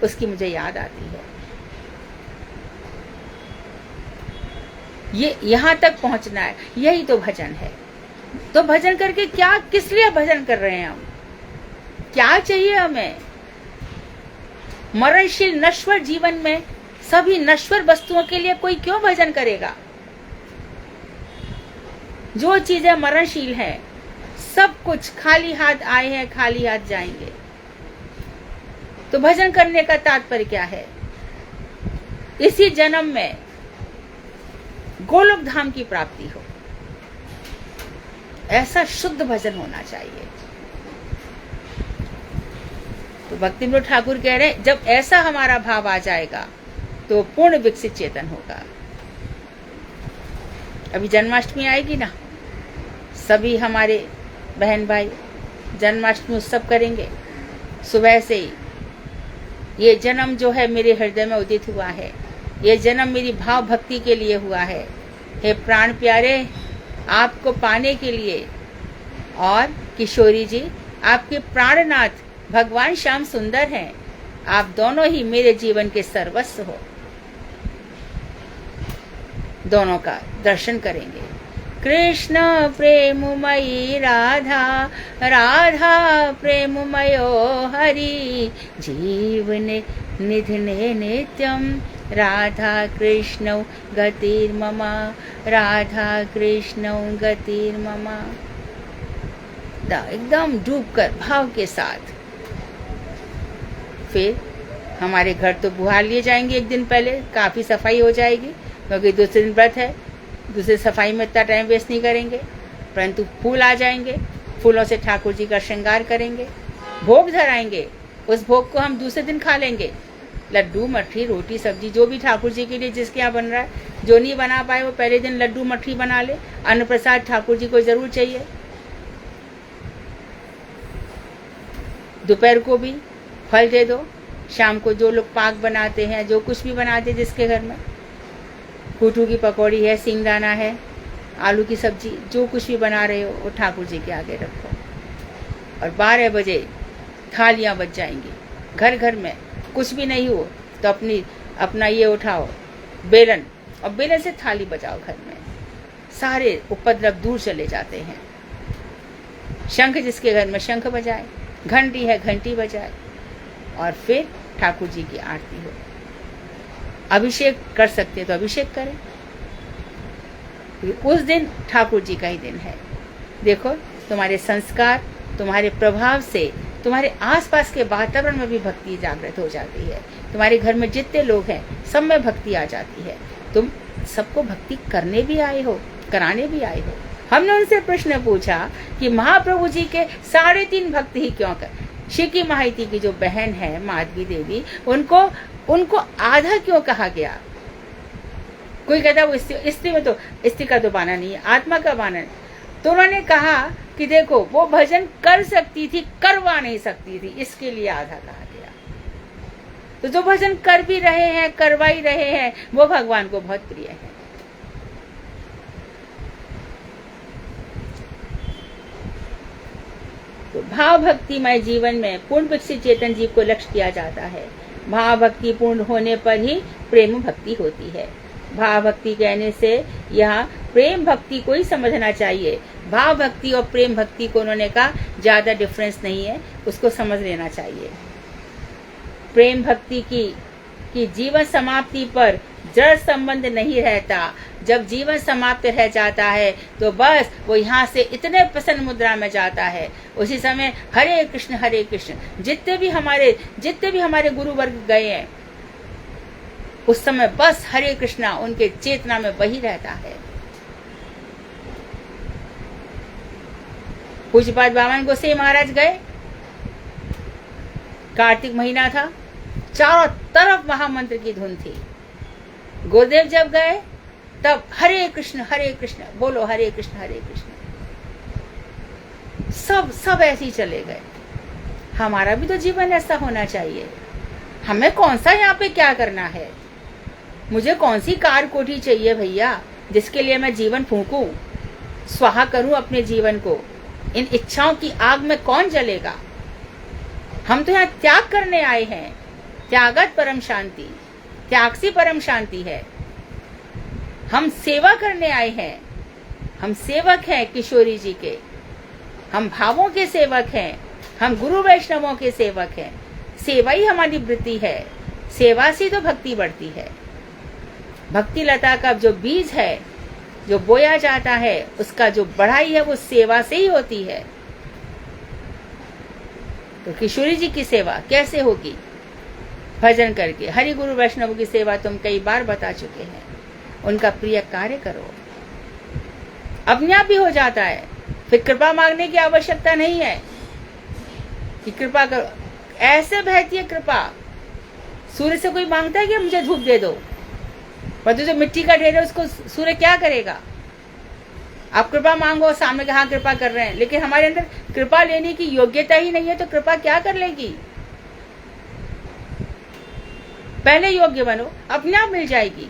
उसकी मुझे याद आती है। ये यहां तक पहुंचना है, यही तो भजन है। तो भजन करके क्या, किस लिए भजन कर रहे हैं हम? क्या चाहिए हमें? मरणशील नश्वर जीवन में सभी नश्वर वस्तुओं के लिए कोई क्यों भजन करेगा? जो चीजें मरणशील है, सब कुछ खाली हाथ आए हैं, खाली हाथ जाएंगे। तो भजन करने का तात्पर्य क्या है? इसी जन्म में गोलोक धाम की प्राप्ति हो, ऐसा शुद्ध भजन होना चाहिए। तो भक्ति विनोद ठाकुर कह रहे हैं, जब ऐसा हमारा भाव आ जाएगा तो पूर्ण विकसित चेतन होगा। अभी जन्माष्टमी आएगी ना, सभी हमारे बहन भाई जन्माष्टमी उत्सव करेंगे। सुबह से ही ये जन्म जो है मेरे हृदय में उदित हुआ है, ये जन्म मेरी भाव भक्ति के लिए हुआ है। हे प्राण प्यारे, आपको पाने के लिए, और किशोरी जी आपके प्राणनाथ भगवान श्याम सुंदर हैं, आप दोनों ही मेरे जीवन के सर्वस्व हो। दोनों का दर्शन करेंगे। कृष्ण प्रेममयी राधा, राधा प्रेममयो हरि, जीवने निधने नित्यम, राधा कृष्णौ गतिर्मम, राधा कृष्णौ गतिर्मम। एकदम डूबकर भाव के साथ फिर हमारे घर तो बुहार लिए जाएंगे। एक दिन पहले काफी सफाई हो जाएगी, क्योंकि दूसरे दिन व्रत है, दूसरे सफाई में इतना टाइम वेस्ट नहीं करेंगे। परंतु फूल आ जाएंगे, फूलों से ठाकुर जी का श्रृंगार करेंगे, भोग धराएंगे। उस भोग को हम दूसरे दिन खा लेंगे। लड्डू, मठरी, रोटी, सब्जी, जो भी ठाकुर जी के लिए जिसके यहाँ बन रहा है। जो नहीं बना पाए वो पहले दिन लड्डू मठरी बना ले। अन्न प्रसाद ठाकुर जी को जरूर चाहिए। दोपहर को भी फल दे दो। शाम को जो लोग पाक बनाते हैं, जो कुछ भी बनाते हैं जिसके घर में, कूटू की पकौड़ी है, सिंगदाना है, आलू की सब्जी, जो कुछ भी बना रहे हो वो ठाकुर जी के आगे रखो। और 12 बजे थालियां बज जाएंगी। घर घर में कुछ भी नहीं हो तो अपना ये उठाओ बेलन, और बेलन से थाली बजाओ। घर में सारे उपद्रव दूर चले जाते हैं। शंख जिसके घर में शंख बजाए, घंटी है घंटी बजाए, और फिर ठाकुर जी की आरती हो। अभिषेक कर सकते तो अभिषेक करें। उस दिन ठाकुर जी का ही दिन है। देखो, तुम्हारे संस्कार, तुम्हारे प्रभाव से तुम्हारे आसपास के वातावरण में भी भक्ति जागृत हो जाती है। तुम्हारे घर में जितने लोग हैं सब में भक्ति आ जाती है। तुम सबको भक्ति करने भी आए हो, कराने भी आए हो। हमने उनसे प्रश्न पूछा कि महाप्रभु जी के 3.5 भक्त ही क्यों कर। शिकी माहिती की जो बहन है माधवी देवी, उनको आधा क्यों कहा गया। कोई कहता है वो स्त्री में तो स्त्री का तो बाना नहीं है, आत्मा का बाना है। तो उन्होंने कहा कि देखो, वो भजन कर सकती थी, करवा नहीं सकती थी, इसके लिए आधा कहा गया। तो जो भजन कर भी रहे हैं, करवा ही रहे हैं, वो भगवान को बहुत प्रिय है। तो भाव भक्तिमय जीवन में पूर्ण विकसित चेतन जीव को लक्ष्य किया जाता है। भाव भक्ति पूर्ण होने पर ही प्रेम भक्ति होती है। भाव भक्ति कहने से यहाँ प्रेम भक्ति को ही समझना चाहिए। भाव भक्ति और प्रेम भक्ति को उन्होंने कहा ज्यादा डिफरेंस नहीं है, उसको समझ लेना चाहिए। प्रेम भक्ति की जीवन समाप्ति पर जड़ संबंध नहीं रहता। जब जीवन समाप्त रह जाता है तो बस वो यहाँ से इतने प्रसन्न मुद्रा में जाता है, उसी समय हरे कृष्ण जितने भी हमारे गुरु वर्ग गए हैं, उस समय बस हरे कृष्णा उनके चेतना में वही रहता है। पूज्यपाद बामन गोसाई महाराज गए, कार्तिक महीना था, चारों तरफ महामंत्र की धुन थी। गुरुदेव जब गए तब हरे कृष्ण बोलो, हरे कृष्ण। सब ऐसे ही चले गए। हमारा भी तो जीवन ऐसा होना चाहिए। हमें कौन सा यहाँ पे क्या करना है। मुझे कौन सी कार कोठी चाहिए भैया, जिसके लिए मैं जीवन फूंकूं, स्वाहा करूं अपने जीवन को। इन इच्छाओं की आग में कौन जलेगा। हम तो यहाँ त्याग करने आए हैं। त्यागत परम शांति, त्याग से परम शांति है। हम सेवा करने आए हैं। हम सेवक हैं किशोरी जी के। हम भावों के सेवक हैं। हम गुरु वैष्णवों के सेवक हैं। सेवा ही हमारी वृत्ति है। सेवा से तो भक्ति बढ़ती है। भक्ति लता का जो बीज है, जो बोया जाता है, उसका जो बढ़ाई है वो सेवा से ही होती है। तो किशोरी जी की सेवा कैसे होगी? भजन करके। हरि गुरु वैष्णव की सेवा तुम कई बार बता चुके हैं। उनका प्रिय कार्य करो, अपने आप भी हो जाता है। फिर कृपा मांगने की आवश्यकता नहीं है कि कृपा करो। ऐसे बहती है कृपा। सूर्य से कोई मांगता है कि मुझे धूप दे दो, पर जो मिट्टी का ढेर है उसको सूर्य क्या करेगा? आप कृपा मांगो, सामने के हाँ कृपा कर रहे हैं, लेकिन हमारे अंदर कृपा लेने की योग्यता ही नहीं है, तो कृपा क्या कर लेगी? पहले योग्य बनो, अपने आप मिल जाएगी।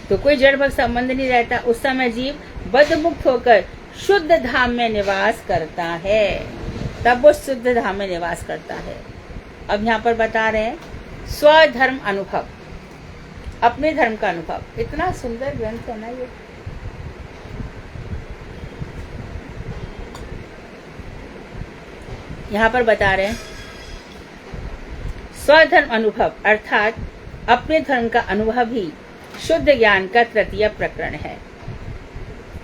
तो कोई जड़ भक्त संबंध नहीं रहता। उस समय जीव बद्ध मुक्त होकर शुद्ध धाम में निवास करता है। तब वो शुद्ध धाम में निवास करता है। अब यहाँ पर बता रहे हैं स्वधर्म अनुभव, अपने धर्म का अनुभव। इतना सुंदर ग्रंथ है ना ये। यहाँ पर बता रहे हैं स्वधर्म अनुभव, अर्थात अपने धर्म का अनुभव ही शुद्ध ज्ञान का तृतीय प्रकरण है।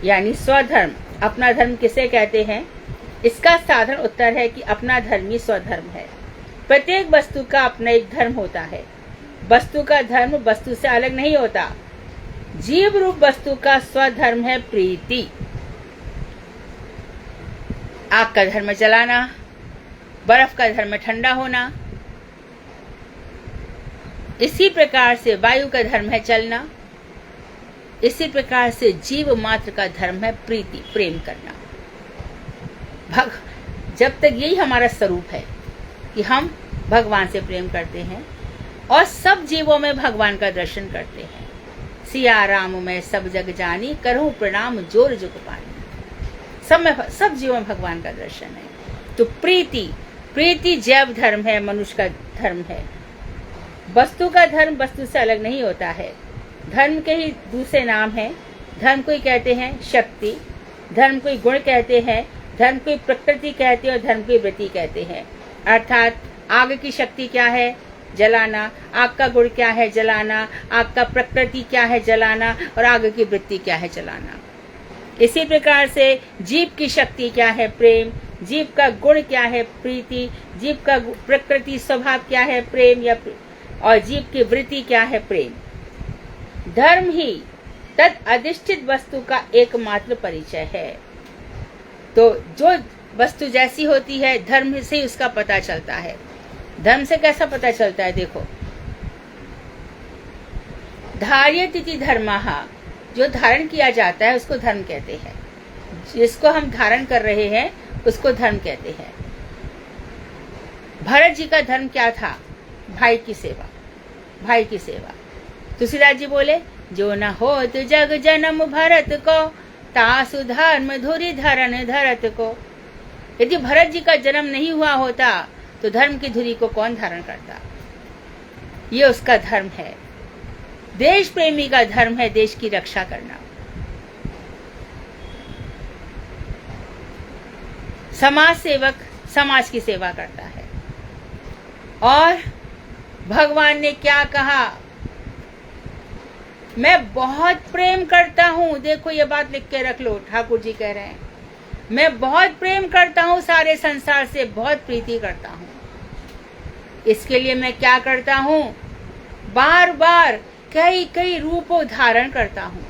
यानी स्वधर्म, अपना धर्म किसे कहते हैं? इसका साधारण उत्तर है कि अपना धर्म ही स्वधर्म है। प्रत्येक वस्तु का अपना एक धर्म होता है। वस्तु का धर्म वस्तु से अलग नहीं होता। जीव रूप वस्तु का स्वधर्म है प्रीति। आग का धर्म जलाना, बर्फ का धर्म ठंडा होना। इसी प्रकार से वायु का धर्म है चलना। इसी प्रकार से जीव मात्र का धर्म है प्रीति, प्रेम करना। जब तक यही हमारा स्वरूप है कि हम भगवान से प्रेम करते हैं और सब जीवों में भगवान का दर्शन करते हैं। सिया राम में सब जग जानी, करहूं प्रणाम जोर जुग पानी। सब जीवों में भगवान का दर्शन है। तो प्रीति जैव धर्म है, मनुष्य का धर्म है। वस्तु का धर्म वस्तु से अलग नहीं होता है। धर्म के ही दूसरे नाम हैं। धर्म को कहते हैं शक्ति, धर्म को गुण कहते हैं, धर्म को प्रकृति कहते हैं और धर्म को वृत्ति कहते हैं। अर्थात आग की शक्ति क्या है? जलाना। आग का गुण क्या है? जलाना। आग का प्रकृति क्या है? जलाना। और आग की वृत्ति क्या है? जलाना। इसी प्रकार से जीव की शक्ति क्या है? प्रेम। जीव का गुण क्या है? प्रीति। जीव का प्रकृति स्वभाव क्या है? प्रेम और जीव की वृत्ति क्या है? प्रेम। धर्म ही तद अधिष्ठित वस्तु का एकमात्र परिचय है। तो जो वस्तु जैसी होती है धर्म से उसका पता चलता है। धर्म से कैसा पता चलता है? देखो, धार्यतिथि धर्मः, जो धारण किया जाता है उसको धर्म कहते हैं। जिसको हम धारण कर रहे हैं उसको धर्म कहते हैं। भरत जी का धर्म क्या था? भाई की सेवा। भाई की सेवा। तुलसीदास जी बोले, जो न होत जग जन्म भरत को, तासु धर्म धुरि धरण धरत को। यदि भरत जी का जन्म नहीं हुआ होता तो धर्म की धुरी को कौन धारण करता? ये उसका धर्म है। देश प्रेमी का धर्म है देश की रक्षा करना। समाज सेवक समाज की सेवा करता है। और भगवान ने क्या कहा? मैं बहुत प्रेम करता हूं। देखो ये बात लिख के रख लो, ठाकुर जी कह रहे हैं, मैं बहुत प्रेम करता हूं, सारे संसार से बहुत प्रीति करता हूं। इसके लिए मैं क्या करता हूं? बार बार कई कई रूपों धारण करता हूं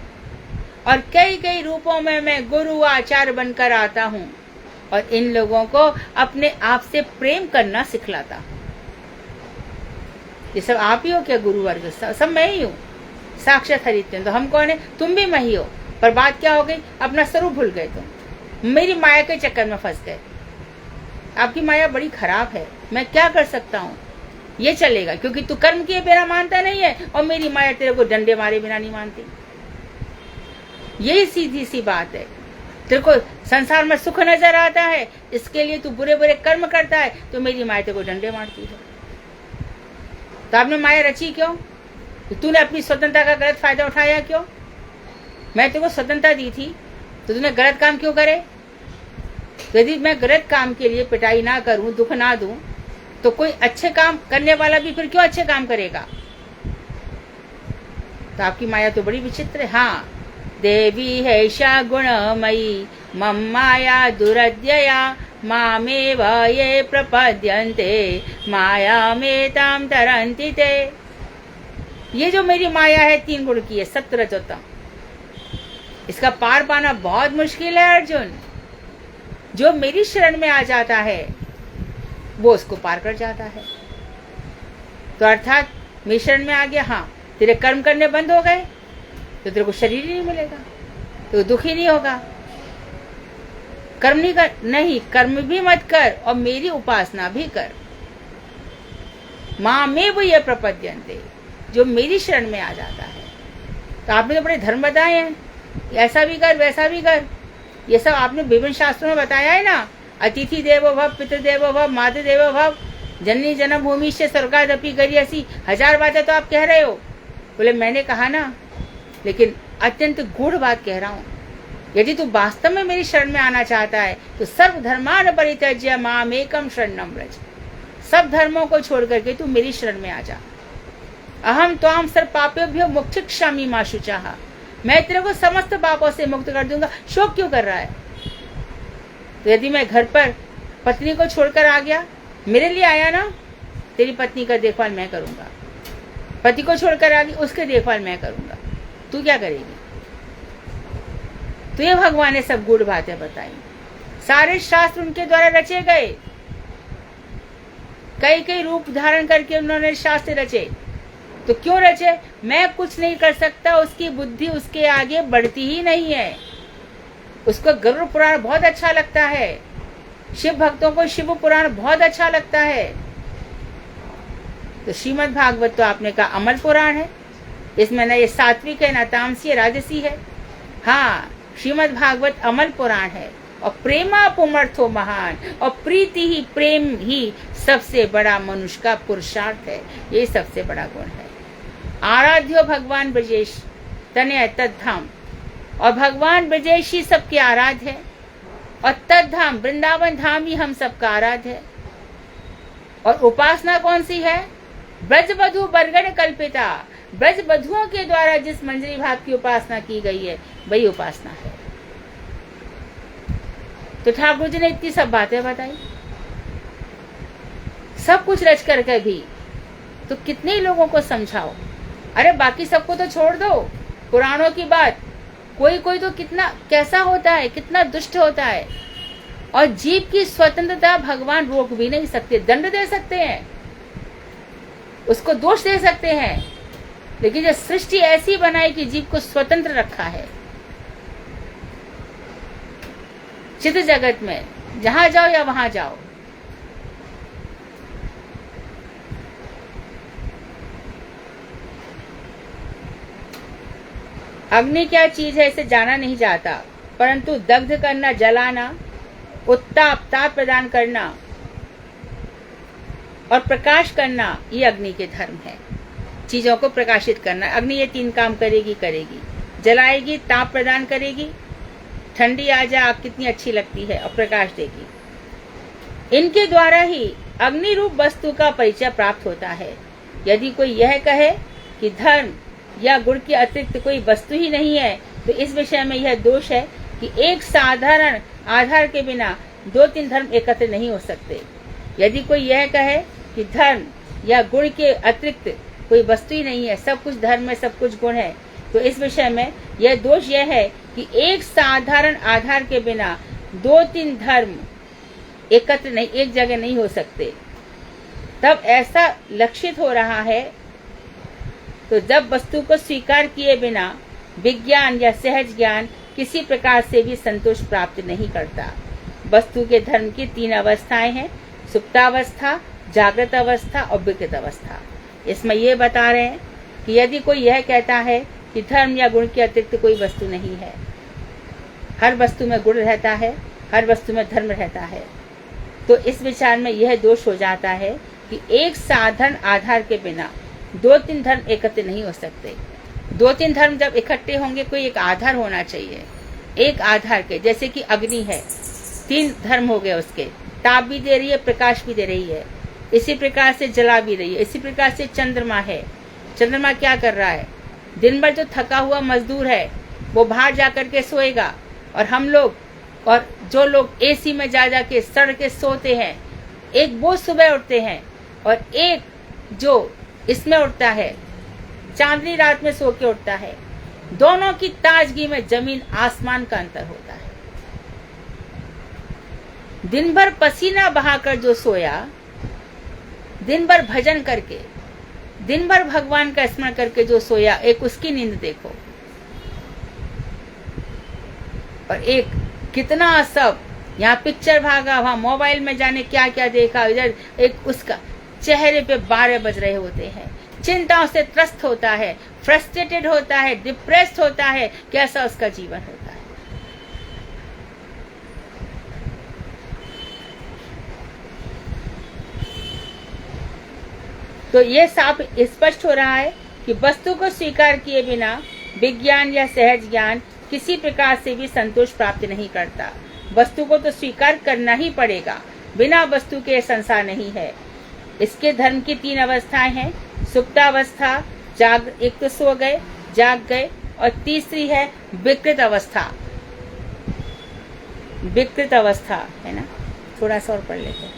और कई कई रूपों में मैं गुरु आचार्य बनकर आता हूं और इन लोगों को अपने आप से प्रेम करना सिखलाता हूं। ये सब आप ही हो क्या? गुरु वर्ग सब मैं ही हूँ। साक्षात हरित्य। तो हम कौन है? तुम भी मैं ही हो। पर बात क्या हो गई? अपना स्वरूप भूल गए तुम। मेरी माया के चक्कर में फंस गए। आपकी माया बड़ी खराब है। मैं क्या कर सकता हूँ? ये चलेगा क्योंकि तू कर्म किए बिना मानता नहीं है और मेरी माया तेरे को डंडे मारे बिना नहीं मानती। यही सीधी सी बात है। तेरे को संसार में सुख नजर आता है, इसके लिए तू बुरे बुरे कर्म करता है, तो मेरी माया तेरे को डंडे मारती है। तो आपने माया रची क्यों? तो तूने अपनी स्वतंत्रता का गलत फायदा उठाया क्यों? मैं तेरे को स्वतंत्रता दी थी तो तूने गलत काम क्यों करे? तो यदि मैं गलत काम के लिए पिटाई ना करूं, दुख ना दूं, तो कोई अच्छे काम करने वाला भी फिर क्यों अच्छे काम करेगा? तो आपकी माया तो बड़ी विचित्र है। हाँ, देवी हैषा गुणमयी मम माया दुरद्यया मामेव ये प्रपद्यन्ते मायामेतां तरन्ति ते। ये जो मेरी माया है 3 गुण की है, सत्व रजो तम। इसका पार पाना बहुत मुश्किल है अर्जुन। जो मेरी शरण में आ जाता है वो उसको पार कर जाता है। तो अर्थात मेरी शरण में आ गया, हाँ, तेरे कर्म करने बंद हो गए तो तेरे को शरीर ही नहीं मिलेगा, तो दुखी नहीं होगा। कर्म नहीं, कर्म भी मत कर और मेरी उपासना भी कर। माँ में वो ये प्रपद्यन्ते, जो मेरी शरण में आ जाता है। तो आपने तो बड़े धर्म बताए हैं, ऐसा भी कर वैसा भी कर। ये सब आपने विभिन्न शास्त्रों में बताया है ना। अतिथि देवो भव, पितृदेवो भव, मातृ देवो भव, जननी जन्म भूमि से स्वर्गादपि गरीयसी। 1000 बातें तो आप कह रहे हो। बोले मैंने कहा ना, लेकिन अत्यंत गूढ़ बात कह रहा हूँ। यदि तू वास्तव में मेरी शरण में आना चाहता है तो सर्व धर्मान परित्यज्य मामेकम शरणं व्रज। सब धर्मों को छोड़ करके तू मेरी शरण में आ जा। अहम त्वाम सर्व पापेभ्यो मोक्षयिष्यामि मा शुचः। मैं तेरे को समस्त पापों से मुक्त कर दूंगा। शोक क्यों कर रहा है? तो यदि मैं घर पर पत्नी को छोड़कर आ गया, मेरे लिए आया ना, तेरी पत्नी का देखभाल मैं करूंगा। पति को छोड़कर आ गई, उसके देखभाल मैं करूंगा। तू क्या करेगी? तो ये भगवान ने सब गूढ़ बातें बताई। सारे शास्त्र उनके द्वारा रचे गए। कई कई रूप धारण करके उन्होंने शास्त्र रचे। तो क्यों रचे? मैं कुछ नहीं कर सकता, उसकी बुद्धि उसके आगे बढ़ती ही नहीं है। उसको गरुड़ पुराण बहुत अच्छा लगता है, शिव भक्तों को शिव पुराण बहुत अच्छा लगता है। तो श्रीमद् भागवत तो आपने कहा अमल पुराण है, इसमें ना ये सात्विक है ना तामसी राजसी है। हाँ, श्रीमद् भागवत अमल पुराण है। और प्रेमा पुमर्थो महान, और प्रीति ही, प्रेम ही सबसे बड़ा मनुष्य का पुरुषार्थ है। ये सबसे बड़ा गुण है। आराध्यो भगवान ब्रजेश तनय तद्धाम, और भगवान ब्रजेश ही सबके आराध्य है। और तद्धाम वृंदावन धाम ही हम सबका आराध्य है। और उपासना कौन सी है? ब्रजवधु बरगण कल्पिता, ब्रज बधुओं के द्वारा जिस मंजरी भात की उपासना की गई है वही उपासना है। तो ठाकुर जी ने इतनी सब बातें बताई, सब कुछ रच करके भी, तो कितने ही लोगों को समझाओ। अरे बाकी सबको तो छोड़ दो, पुराणों की बात, कोई कोई तो कितना कैसा होता है, कितना दुष्ट होता है। और जीव की स्वतंत्रता भगवान रोक भी नहीं सकते, दंड दे सकते हैं, उसको दोष दे सकते हैं, लेकिन जो सृष्टि ऐसी बनाई कि जीव को स्वतंत्र रखा है। चित जगत में जहां जाओ या वहां जाओ, अग्नि क्या चीज है इसे जाना नहीं जाता, परंतु दग्ध करना, जलाना, उत्ताप ताप प्रदान करना और प्रकाश करना, ये अग्नि के धर्म है। चीजों को प्रकाशित करना, अग्नि ये 3 काम करेगी। जलाएगी, ताप प्रदान करेगी, ठंडी आ जाए आग कितनी अच्छी लगती है, और प्रकाश देगी। इनके द्वारा ही अग्नि रूप वस्तु का परिचय प्राप्त होता है। यदि कोई यह कहे कि धर्म या गुण के अतिरिक्त कोई वस्तु ही नहीं है, तो इस विषय में यह दोष है कि एक साधारण आधार के बिना 2-3 धर्म एकत्र नहीं हो सकते। यदि कोई यह कहे कि धर्म या गुण के अतिरिक्त कोई वस्तु ही नहीं है, सब कुछ धर्म है, सब कुछ गुण है, तो इस विषय में यह दोष यह है कि एक साधारण आधार के बिना 2-3 धर्म एकत्र नहीं, एक जगह नहीं हो सकते। तब ऐसा लक्षित हो रहा है, तो जब वस्तु को स्वीकार किए बिना विज्ञान या सहज ज्ञान किसी प्रकार से भी संतोष प्राप्त नहीं करता। वस्तु के धर्म की 3 अवस्थाएं हैं, सुप्तावस्था, जागृत अवस्था और विकृत अवस्था। इसमें ये बता रहे हैं कि यदि कोई यह कहता है कि धर्म या गुण के अतिरिक्त कोई वस्तु नहीं है, हर वस्तु में गुण रहता है, हर वस्तु में धर्म रहता है, तो इस विचार में यह दोष हो जाता है कि एक साधारण आधार के बिना 2-3 धर्म एकत्र नहीं हो सकते। 2-3 धर्म जब इकट्ठे होंगे, कोई एक आधार होना चाहिए। एक आधार के, जैसे कि अग्नि है, 3 धर्म हो गए उसके, ताप भी दे रही है, प्रकाश भी दे रही है, इसी प्रकार से जला भी रही है। इसी प्रकार से चंद्रमा है, चंद्रमा क्या कर रहा है? दिन भर जो थका हुआ मजदूर है वो बाहर जा करके सोएगा, और हम लोग और जो लोग एसी में जा के सड़ के सोते हैं, एक वो सुबह उठते हैं और एक जो इसमें उठता है, चांदनी रात में सो के उठता है। दोनों की ताजगी में जमीन आसमान का अंतर होता है। दिन भर पसीना बहाकर जो सोया, दिन भर भजन करके, दिन भर भगवान का स्मरण करके जो सोया, एक उसकी नींद देखो, और एक कितना सब यहाँ पिक्चर भागा, वहां मोबाइल में जाने क्या क्या देखा, इधर एक उसका चेहरे पे 12 बज रहे होते हैं, चिंताओं से त्रस्त होता है, फ्रस्ट्रेटेड होता है, डिप्रेस्ड होता है, कैसा उसका जीवन होता है। तो ये साफ स्पष्ट हो रहा है कि वस्तु को स्वीकार किए बिना विज्ञान या सहज ज्ञान किसी प्रकार से भी संतोष प्राप्त नहीं करता। वस्तु को तो स्वीकार करना ही पड़ेगा, बिना वस्तु के संसार नहीं है। इसके धर्म की 3 अवस्थाएं हैं, सुप्तावस्था, एक तो सो गए, जाग गए, और तीसरी है विकृत अवस्था। विकृत अवस्था है ना, थोड़ा सा और पढ़ लेते हैं।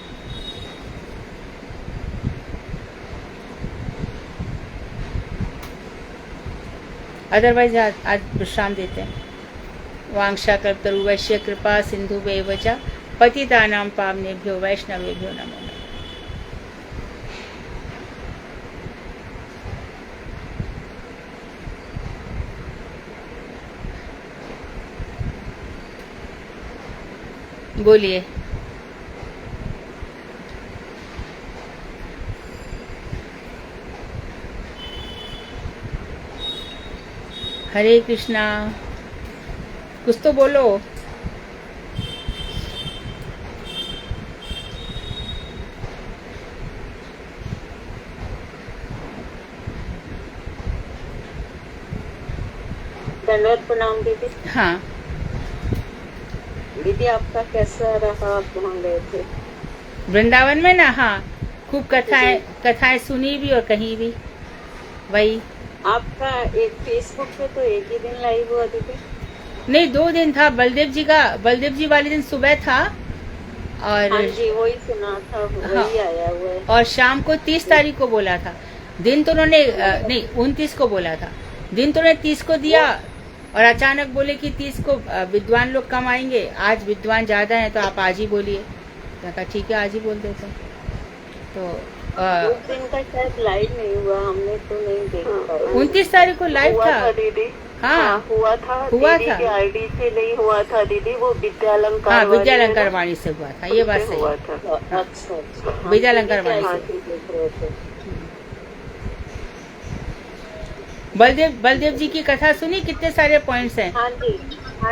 अदरवाइज आज विश्राम देते हैं। वांछा कल्पतरुवैश्य कृपा सिंधुवेव च पतितानां पावनेभ्यो वैष्णवेभ्यो नमो नमः। बोलिए। हरे कृष्णा, कुछ तो बोलो। दंडवत प्रणाम दीदी। हाँ दीदी आपका कैसा रहा? आप वहाँ गए थे वृंदावन में ना? हाँ, खूब कथाएं सुनी भी और कहीं भी। वही आपका एक फेसबुक पे तो एक ही दिन लाइव हुआ दीदी? नहीं, 2 दिन था। बलदेव जी वाले दिन सुबह था और हाँ जी, वही सुना था, हाँ, वही आया हुआ है। और शाम को 30 तारीख को बोला था। दिन तो उन्होंने नहीं 29 को बोला था। दिन तो उन्होंने 30 को दिया और अचानक बोले कि 30 को विद्वान लोग कम आएंगे, आज विद्वान ज्यादा हैं तो आप आज ही बोलिए। मैं कहा ठीक है, आज ही बोल देते हैं। तो उस दिन का शायद लाइव नहीं हुआ, हमने तो नहीं देखा। 29 तारीख को लाइव हुआ था दीदी। हाँ हुआ था दीदी था। के आईडी से नहीं हुआ था दीदी, वो विद्यालंकार हाँ, वाली विद्यालंकार है ना? वाणी से हुआ था, ये बात सही हुआ है। था। अच्छा अच्छा। हाँ, विद्यालंकार दीदी के वाणी आईडी देख रहे थे। बलदेव जी की कथा सुनी, कितने सारे पॉइंट्स हैं। हाँ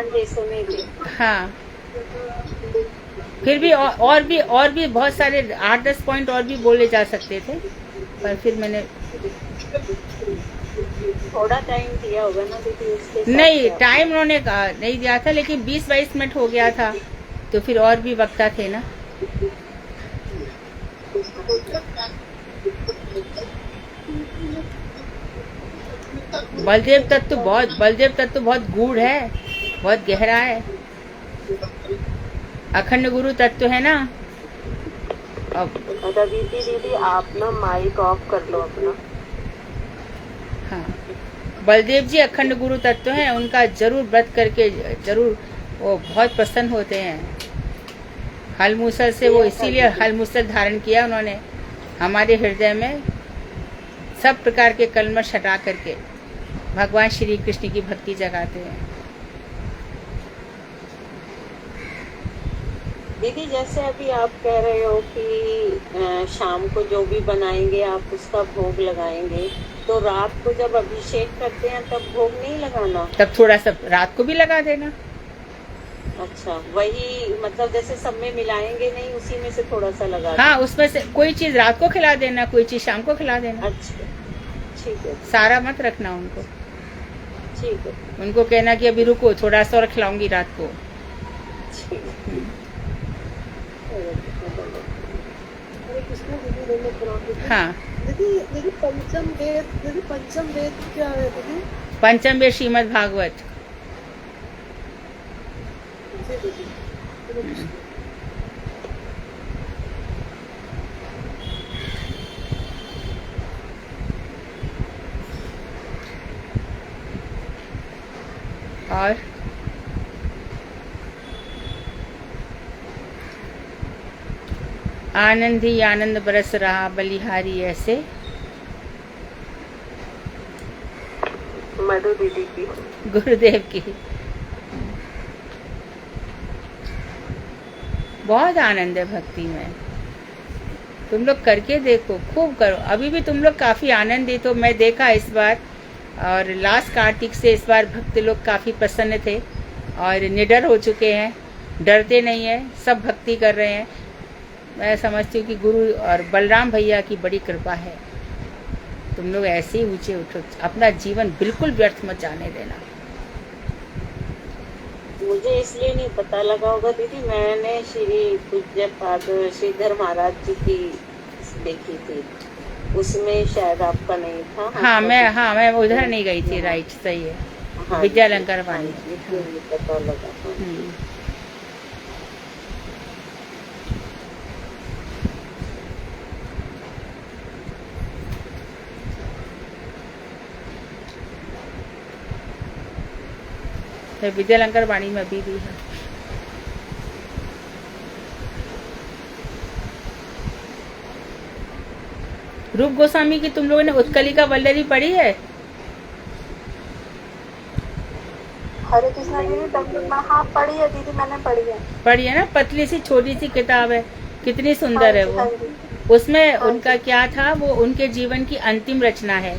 जी सुनी थी। हाँ, फिर भी और भी बहुत सारे 8-10 पॉइंट और भी बोले जा सकते थे, पर फिर मैंने थोड़ा टाइम दिया होगा ना दीदी उसके साथ? नहीं, टाइम उन्होंने नहीं दिया था, लेकिन 20-22 मिनट हो गया था तो फिर और भी वक्ता थे ना। बलदेव तत्व बहुत गूढ़ है, बहुत गहरा है। अखंड गुरु तत्व है ना। अब दीदी आप ना माइक ऑफ कर लो अपना। हाँ, बलदेव जी अखंड गुरु तत्व हैं, उनका जरूर व्रत करके जरूर वो बहुत प्रसन्न होते हैं। हलमूसल से वो इसीलिए हलमूसल धारण किया उन्होंने, हमारे हृदय में सब प्रकार के कलमश हटा करके भगवान श्री कृष्ण की भक्ति जगाते हैं। दीदी जैसे अभी आप कह रहे हो कि शाम को जो भी बनाएंगे आप उसका भोग लगाएंगे, तो रात को जब अभिषेक करते हैं तब भोग नहीं लगाना? तब थोड़ा सा रात को भी लगा देना। अच्छा, वही मतलब जैसे सब में मिलाएंगे नहीं, उसी में से थोड़ा सा लगा हाँ, उसमें से कोई चीज रात को खिला देना, कोई चीज शाम को खिला देना। अच्छा ठीक है, सारा मत रखना उनको। ठीक है, उनको कहना कि अभी रुको, थोड़ा सा और खिलाऊंगी रात को। ठीक है। हाँ, दीदी पंचम वेद क्या है दीदी? पंचम वेद श्रीमद् भागवत। जी दीदी। और आनंद ही आनंद बरस रहा बलिहारी ऐसे। मधु दीदी की, गुरुदेव की बहुत आनंद है भक्ति में। तुम लोग करके देखो, खूब करो। अभी भी तुम लोग काफी आनंदित हो, मैं देखा इस बार। और लास्ट कार्तिक से इस बार भक्त लोग काफी प्रसन्न थे और निडर हो चुके हैं, डरते नहीं है, सब भक्ति कर रहे हैं। मैं समझती हूँ कि गुरु और बलराम भैया की बड़ी कृपा है। तुम लोग ऐसे ही ऊंचे उठो, अपना जीवन बिल्कुल व्यर्थ मत जाने देना। मुझे इसलिए नहीं पता लगा होगा दीदी, मैंने श्री पूज्यपाद श्रीधर महाराज जी की देखी थी, उसमें शायद आपका नहीं था। हाँ, मैं उधर नहीं गई थी। राइट, सही है। हाँ, विद्यालंकार वाणी। इसलिए नहीं पता लगा। विद्यालंकार वाणी में अभी भी है। रूप गोस्वामी की तुम लोगों ने उत्कलिका वल्लरी पढ़ी है? हरे कृष्णा दीदी, हाँ पढ़ी है दीदी, मैंने पढ़ी है। पढ़ी है ना, पतली सी छोटी सी किताब है, कितनी सुंदर है वो। उसमें उनका क्या था, वो उनके जीवन की अंतिम रचना है।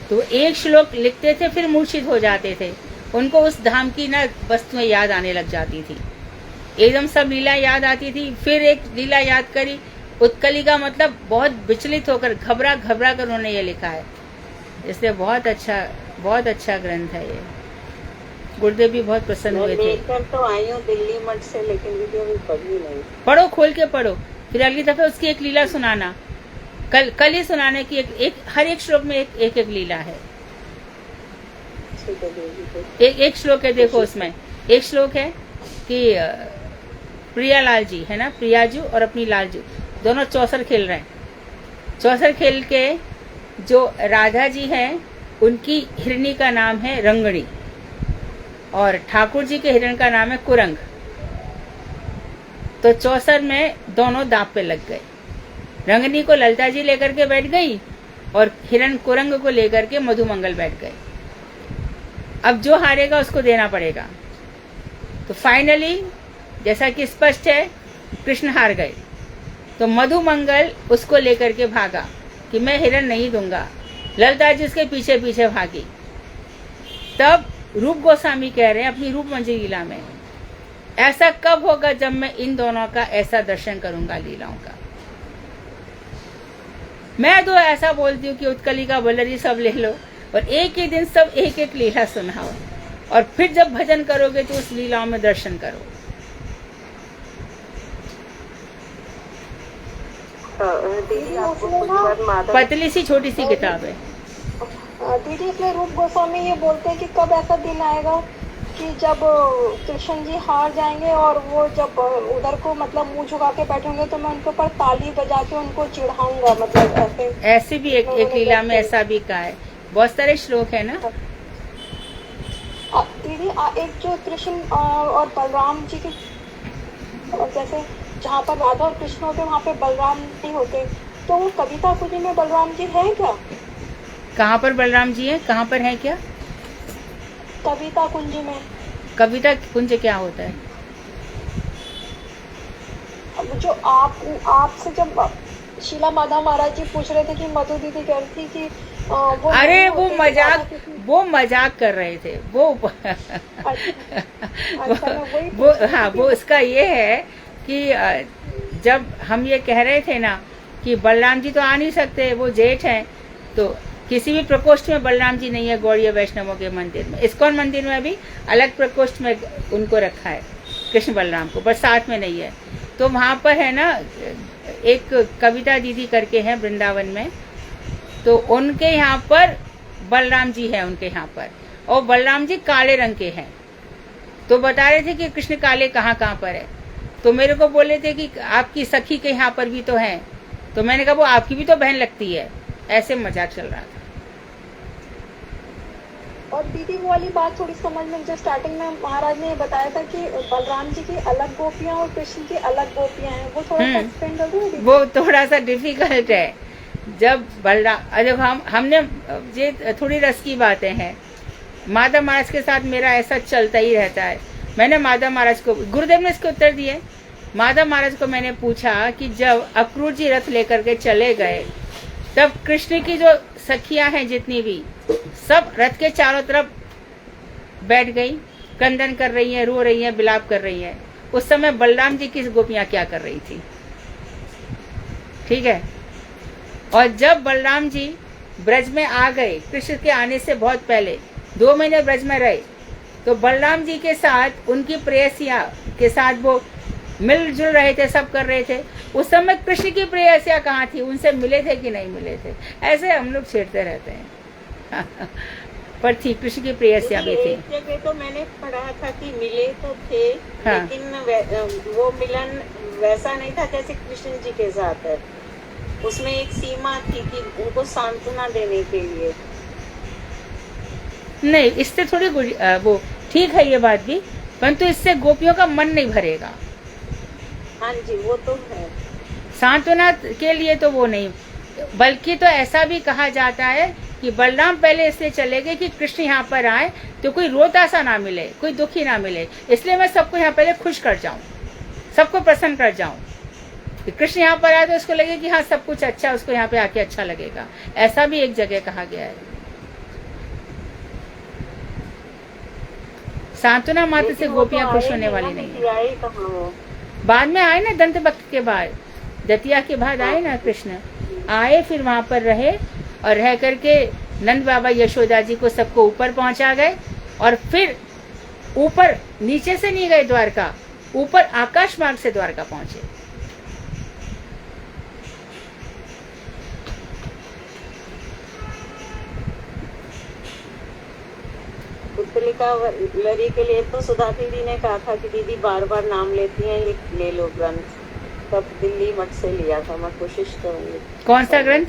तो एक श्लोक लिखते थे, फिर मूर्छित हो जाते थे। उनको उस धाम की ना वस्तुएं याद आने लग जाती थी, एकदम सब लीला याद आती थी। फिर एक लीला याद करी, उत्कलिका, मतलब बहुत विचलित होकर घबरा कर उन्होंने ये लिखा है। इसलिए बहुत अच्छा ग्रंथ है ये। गुरुदेव भी बहुत प्रसन्न हुए थे। लेकर तो आई हूँ दिल्ली मठ से, लेकिन दीदी अभी पढ़ी नहीं। पढ़ो, खोल के पढ़ो, फिर अगली दफे उसकी एक लीला सुनाना। कल ही सुनाने की हर एक श्लोक में एक लीला है। ठीक है दीदी। एक श्लोक है, देखो उसमें एक श्लोक है कि प्रिया लाल जी है ना, प्रियाजू और अपनी लालजू दोनों चौसर खेल रहे हैं। चौसर खेल के जो राधा जी हैं उनकी हिरणी का नाम है रंगड़ी और ठाकुर जी के हिरण का नाम है कुरंग। तो चौसर में दोनों दांव पे लग गए। रंगनी को ललिता जी लेकर के बैठ गई और हिरण कुरंग को लेकर के मधुमंगल बैठ गए। अब जो हारेगा उसको देना पड़ेगा। तो फाइनली जैसा कि स्पष्ट है कृष्ण हार गए। तो मधुमंगल उसको लेकर के भागा कि मैं हिरण नहीं दूंगा। ललिता जी उसके पीछे पीछे भागी। तब रूप गोस्वामी कह रहे हैं अपनी रूप मंजरी लीला में, ऐसा कब होगा जब मैं इन दोनों का ऐसा दर्शन करूंगा लीलाओं का। मैं तो ऐसा बोलती हूँ कि उत्कलिका बल्लरी सब ले लो और एक ही दिन सब एक एक लीला सुनाओ और फिर जब भजन करोगे तो उस लीलाओं में दर्शन करो। दीदी आपको कुछ बार माधव पतली सी छोटी सी किताब है। दीदी इसमें रूप गोस्वामी ये बोलते हैं कि कब ऐसा दिन आएगा कि जब कृष्ण जी हार जाएंगे और वो जब उधर को मतलब मुंह झुका के बैठेंगे तो मैं उनके ऊपर ताली बजा के उनको चिढ़ाऊंगा, मतलब ऐसे भी एक लीला में ऐसा भी कहा है। बहुत सारे श्लोक है ना दीदी। एक जो कृष्ण और बलराम जी की, जैसे जहाँ पर राधा और कृष्ण होते वहाँ पे बलराम नहीं होते, तो वो कविता कुंज में बलराम जी है क्या? कहाँ पर बलराम जी हैं, कहाँ पर हैं क्या? कविता कुंज में। कविता कुंज क्या होता है? जो आपसे जब शीला माधव महाराज जी पूछ रहे थे कि मधु दीदी कह रही थी कि वो अरे वो मजाक कर रहे थे वो। वो इसका ये है कि जब हम ये कह रहे थे ना कि बलराम जी तो आ नहीं सकते, वो जेठ हैं, तो किसी भी प्रकोष्ठ में बलराम जी नहीं है। गौड़ीय वैष्णवों के मंदिर में, इस्कॉन मंदिर में भी अलग प्रकोष्ठ में उनको रखा है कृष्ण बलराम को, बस साथ में नहीं है। तो वहाँ पर है ना एक कविता दीदी करके हैं वृंदावन में, तो उनके यहाँ पर बलराम जी है उनके यहाँ पर, और बलराम जी काले रंग के हैं। तो बता रहे थे कि कृष्ण काले कहाँ कहाँ पर है। तो मेरे को बोले थे कि आपकी सखी के यहाँ पर भी तो है। तो मैंने कहा वो आपकी भी तो बहन लगती है। ऐसे मजाक चल रहा था। और दीदी वो वाली बात थोड़ी समझ में, जो स्टार्टिंग में महाराज ने बताया था कि बलराम जी की अलग गोपियां और कृष्ण की अलग गोपियां हैं, वो थोड़ा सा एक्सप्लेन कर दो। वो थोड़ा सा डिफिकल्ट है। जब हमने ये थोड़ी रस की बातें हैं। माधव महाराज के साथ मेरा ऐसा चलता ही रहता है। मैंने माधव महाराज को, गुरुदेव ने इसके उत्तर दिए। माधव महाराज को मैंने पूछा कि जब अक्रूर जी रथ लेकर के चले गए तब कृष्ण की जो सखियां हैं जितनी भी, सब रथ के चारों तरफ बैठ गई, क्रंदन कर रही हैं, रो रही हैं, विलाप कर रही हैं। उस समय बलराम जी की गोपियां क्या कर रही थी? ठीक है। और जब बलराम जी ब्रज में आ गए, कृष्ण के आने से बहुत पहले 2 महीने ब्रज में रहे, तो बलराम जी के साथ उनकी प्रेयसियां के साथ वो मिलजुल रहे थे, सब कर रहे थे। उस समय कृष्ण की प्रेयसियां कहाँ थी? उनसे मिले थे कि नहीं मिले थे? ऐसे हम लोग छेड़ते रहते हैं। पर थी, कृष्ण की प्रेयसियां भी थी। एक जगह तो मैंने पढ़ा था कि मिले तो थे, हाँ। लेकिन वो मिलन वैसा नहीं था जैसे कृष्ण जी के साथ है। उसमें एक सीमा थी कि उनको सांत्वना देने के लिए। नहीं, इससे थोड़ी वो ठीक है ये बात भी, परंतु इससे गोपियों का मन नहीं भरेगा। हाँ जी, वो तो है। सांत्वना के लिए तो वो नहीं, बल्कि तो ऐसा भी कहा जाता है कि बलराम पहले इसलिए चले गए कि कृष्ण यहाँ पर आए तो कोई रोता सा ना मिले, कोई दुखी ना मिले, इसलिए मैं सबको यहाँ पहले खुश कर जाऊं, सबको प्रसन्न कर जाऊं। कृष्ण यहाँ पर आए तो उसको लगे कि हाँ सब कुछ अच्छा, उसको यहाँ पे आके अच्छा लगेगा। ऐसा भी एक जगह कहा गया है। सांत्वना मात्र से गोपियां खुश होने वाली नहीं। बाद में आए ना, दंत भक्त के बाद, दतिया के बाद आए ना कृष्ण, आए फिर वहां पर रहे और रह करके नंद बाबा यशोदा जी को सबको ऊपर पहुंचा गए। और फिर ऊपर, नीचे से नहीं गए द्वारका, ऊपर आकाश मार्ग से द्वारका पहुंचे। उत्तलिका वल्लरी के लिए तो सुधा दीदी ने कहा था कि दीदी बार बार नाम लेती हैं, ये ले लो ग्रंथ। तब दिल्ली मठ से लिया था, मैं कोशिश करूंगी। कौन सा ग्रंथ?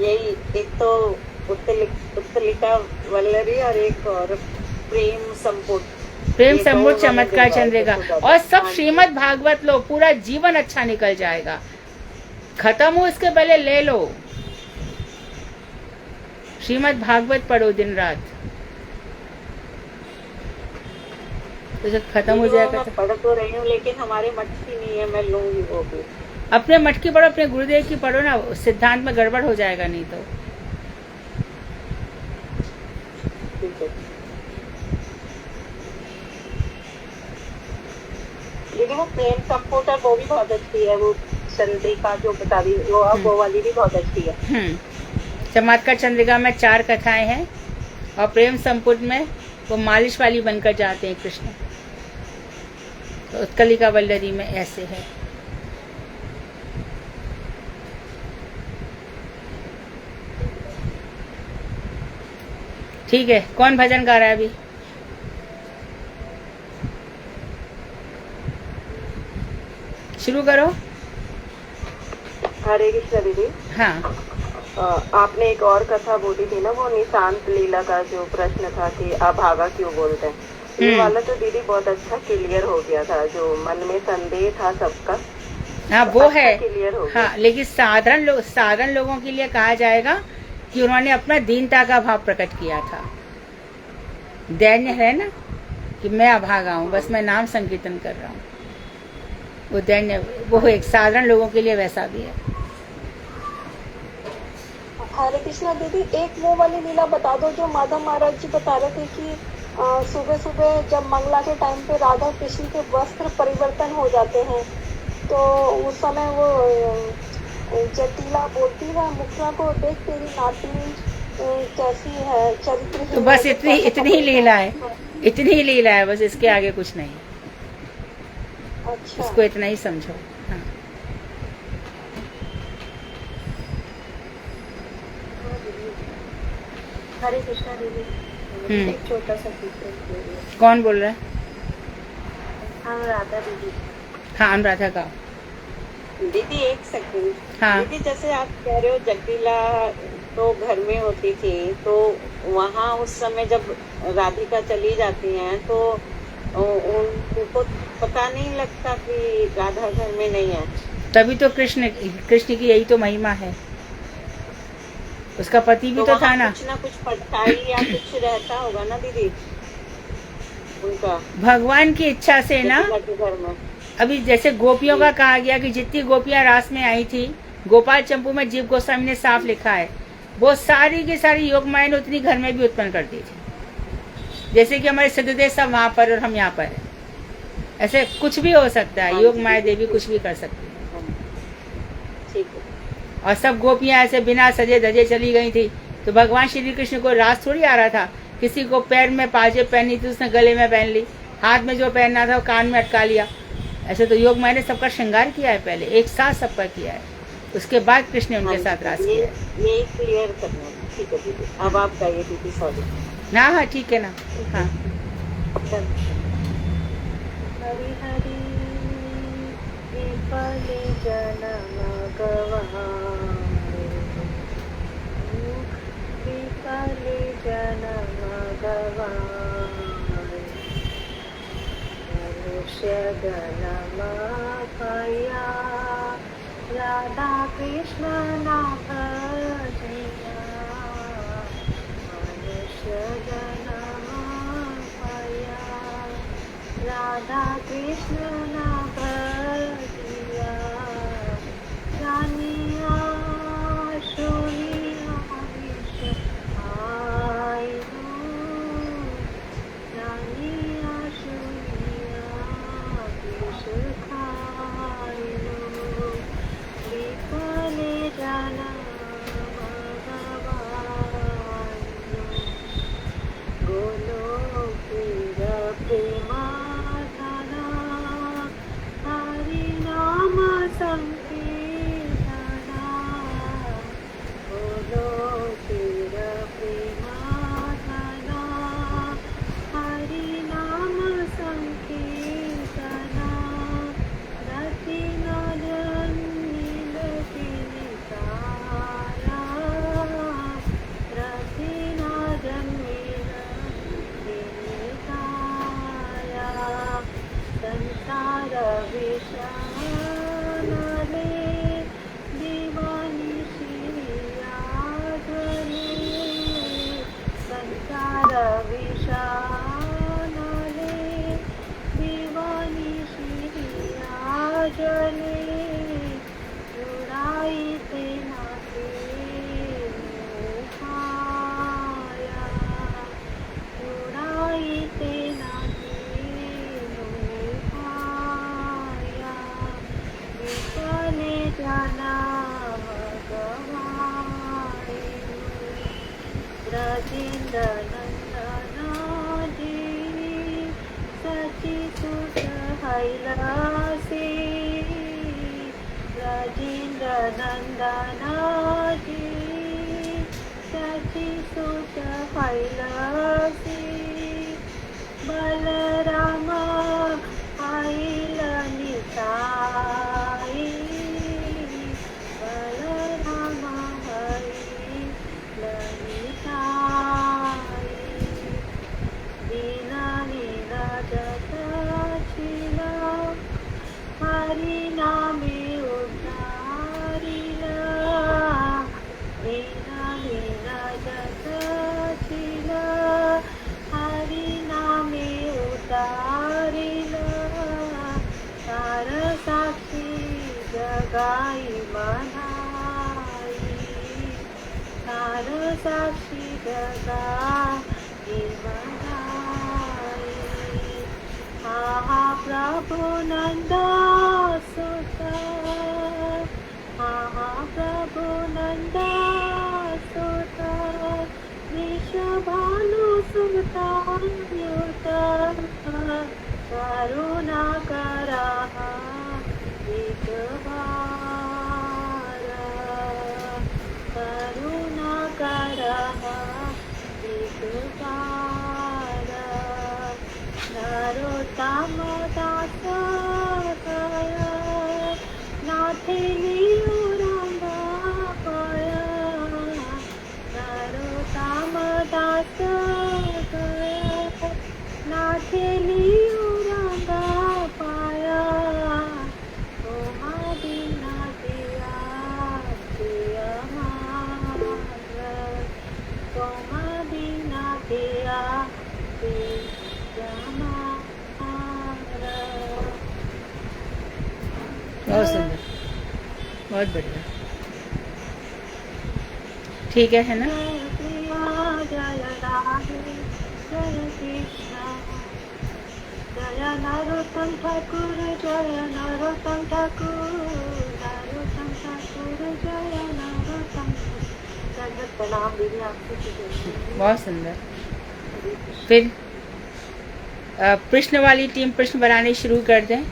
यही, एक तो उत्तलिका वल्लरी और एक और प्रेम संपुट। प्रेम ये समुद्र दो चमत्कार उन्होंने चंद्रिका दिलवाए थे और सब हाँ जी। श्रीमद् भागवत लो, पूरा जीवन अच्छा निकल जाएगा। खत्म हो इसके पहले ले लो, श्रीमद् भागवत पढ़ो दिन रात, तो जब खत्म हो जाएगा मैं पढ़ तो रही हूँ, लेकिन हमारे मठ की नहीं है, मैं लूंगी वो भी। अपने मठ की पढ़ो, अपने गुरुदेव की पढ़ो ना, सिद्धांत में गड़बड़ हो जाएगा नहीं तो। ठीक है। दीदी वो प्रेम संपुट है वो भी बहुत अच्छी है, वो चंद्रिका जो बता दी वो वाली भी बहुत अच्छी है। चमत्कार चंद्रिका में 4 कथाएं हैं और प्रेम संपुट में वो मालिश वाली बनकर जाते हैं कृष्ण। तो उत्कलिका वल्लरी में ऐसे है। ठीक है, कौन भजन गा रहा है अभी? शुरू करो। हरे कृष्ण दीदी। हाँ, आपने एक और कथा बोली थी ना, वो निशांत लीला का जो प्रश्न था कि अभागा क्यों बोलते हैं, ये वाला तो दीदी बहुत अच्छा क्लियर हो गया था, जो मन में संदेह था सबका। हाँ वो अच्छा है। क्लियर हो गया। हाँ, लेकिन साधारण लोगों के लिए कहा जाएगा कि उन्होंने अपना दीनता का भाव प्रकट किया था। दैन्य है ना कि मैं अभागा हूँ, बस मैं नाम संकीर्तन कर रहा हूँ, वो दैन्य, वो एक साधारण लोगों के लिए वैसा भी है। हरे कृष्णा दीदी, एक वो वाली लीला बता दो जो माधव महाराज जी बता रहे थे कि सुबह सुबह जब मंगला के टाइम पे राधा कृष्ण के वस्त्र परिवर्तन हो जाते हैं, तो उस समय वो जटिला बोलती है मुखरा को, देख तेरी नातनी कैसी है, चरित्र तो बस इतनी ही लीला है, इतनी ही लीला है, बस इसके आगे कुछ नहीं। अच्छा। इसको इतना ही समझो। हाँ। हरे कृष्णा दीदी, एक छोटा सा फीचर। कौन बोल रहा है? हाँ राधा दीदी। हाँ, अनुराधा का। दीदी एक सेकंड। हाँ। दीदी जैसे आप कह रहे हो जटिला तो घर में होती थी, तो वहाँ उस समय जब राधिका चली जाती हैं तो उनको पता नहीं लगता कि राधा घर में नहीं है। तभी तो कृष्ण की यही तो महिमा है। उसका पति भी तो था ना। कुछ ना कुछ परछाई या कुछ रहता होगा ना दीदी उनका, भगवान की इच्छा से ना। के घर में अभी जैसे गोपियों का कहा गया कि जितनी गोपियां रास में आई थी, गोपाल चंपू में जीव गोस्वामी ने साफ लिखा है, वो सारी की सारी योग माया ने उतनी घर में भी उत्पन्न करती थी। जैसे कि हमारे सिद्धदेव सब वहां पर और हम यहाँ पर है, ऐसे कुछ भी हो सकता है। योग माया देवी कुछ भी कर सकती है। ठीक है। और सब गोपियां ऐसे बिना सजे धजे चली गई थी, तो भगवान श्री कृष्ण को रास थोड़ी आ रहा था। किसी को पैर में पाजेब पहनी थी, उसने गले में पहन ली, हाथ में जो पहनना था वो कान में अटका लिया। ऐसे तो योग माया ने सबका श्रृंगार किया है, पहले एक साथ सबका किया है, उसके बाद कृष्ण ने उनके साथ रास किया है। ये क्लियर करना। ठीक है दीदी, अब आप कहिए दीदी। सॉरी। ना, हाँ ठीक है ना। हाँ, हरि हरि विफले जन्म गवाए, विफले जन्म गवाए, मनुष्य जन्म पाया, राधा कृष्ण ना भजिया, मनुष्य जन्म पाया, राधा कृष्ण ना भजिया, जानिया सुनिया विष आयु, जानिया सुनिया विष खायु, विफले जन्म गवायु, गोलोकीर प्रेमाधना, हरि नाम संकीर्तना, गोलोकीर प्रेमाधना, विषानले दिवानी श्रीयाजले संसार विषानले दिवानी श्रीयाजले जुड़ाई ते नाते मोहाया जुड़ाई ते नाते मोहाया विफले जाना भगवाए ब्रजेंद्र नंदना जी सची सुख हैलासी ब्रजेंद्र नंदना जी सची सुख हैलासी बलराम आईल निताई बलराम आईल निताई दीना लीला जगचिला हरि नामे उद्धारिला दीना लीला जगचिला हरि नामे उद्धारिला तार साक्षी जगाई मनाई तार साक्षी जगाई मनाई हा प्रभु नंदा सुता हा प्रभु नंदा सुता विश्वभानु सुता युता करुणा करा एक बार करुणा करा एक बार नरोत्तम दास गया नाथे लियो रंगा पाया नरोत्तम दास गया नाथे लियो रंगा पाया तुम्हारा बिना दिया दिया मारा तुम्हारा बिना दिया दिया मारा। बहुत सुंदर, बहुत बढ़िया। ठीक है ना? जय प्रिया जय राधे जय कृष्ण जय नरोत्तम ठाकुर जय नरोत्तम ठाकुर नरोत्तम ठाकुर जय नरोत्तम ठाकुर। प्रणाम दीदी आपको। बहुत सुंदर। फिर प्रश्न वाली टीम प्रश्न बनाने शुरू कर दें।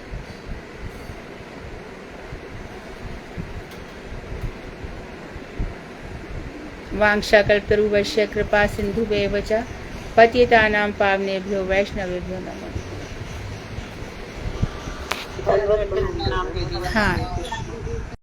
वांछाकल्पतरुभ्यश्च कृपा सिन्धुभ्येव च पतितानां पावनेभ्यो वैष्णवेभ्यो नमः। हाँ,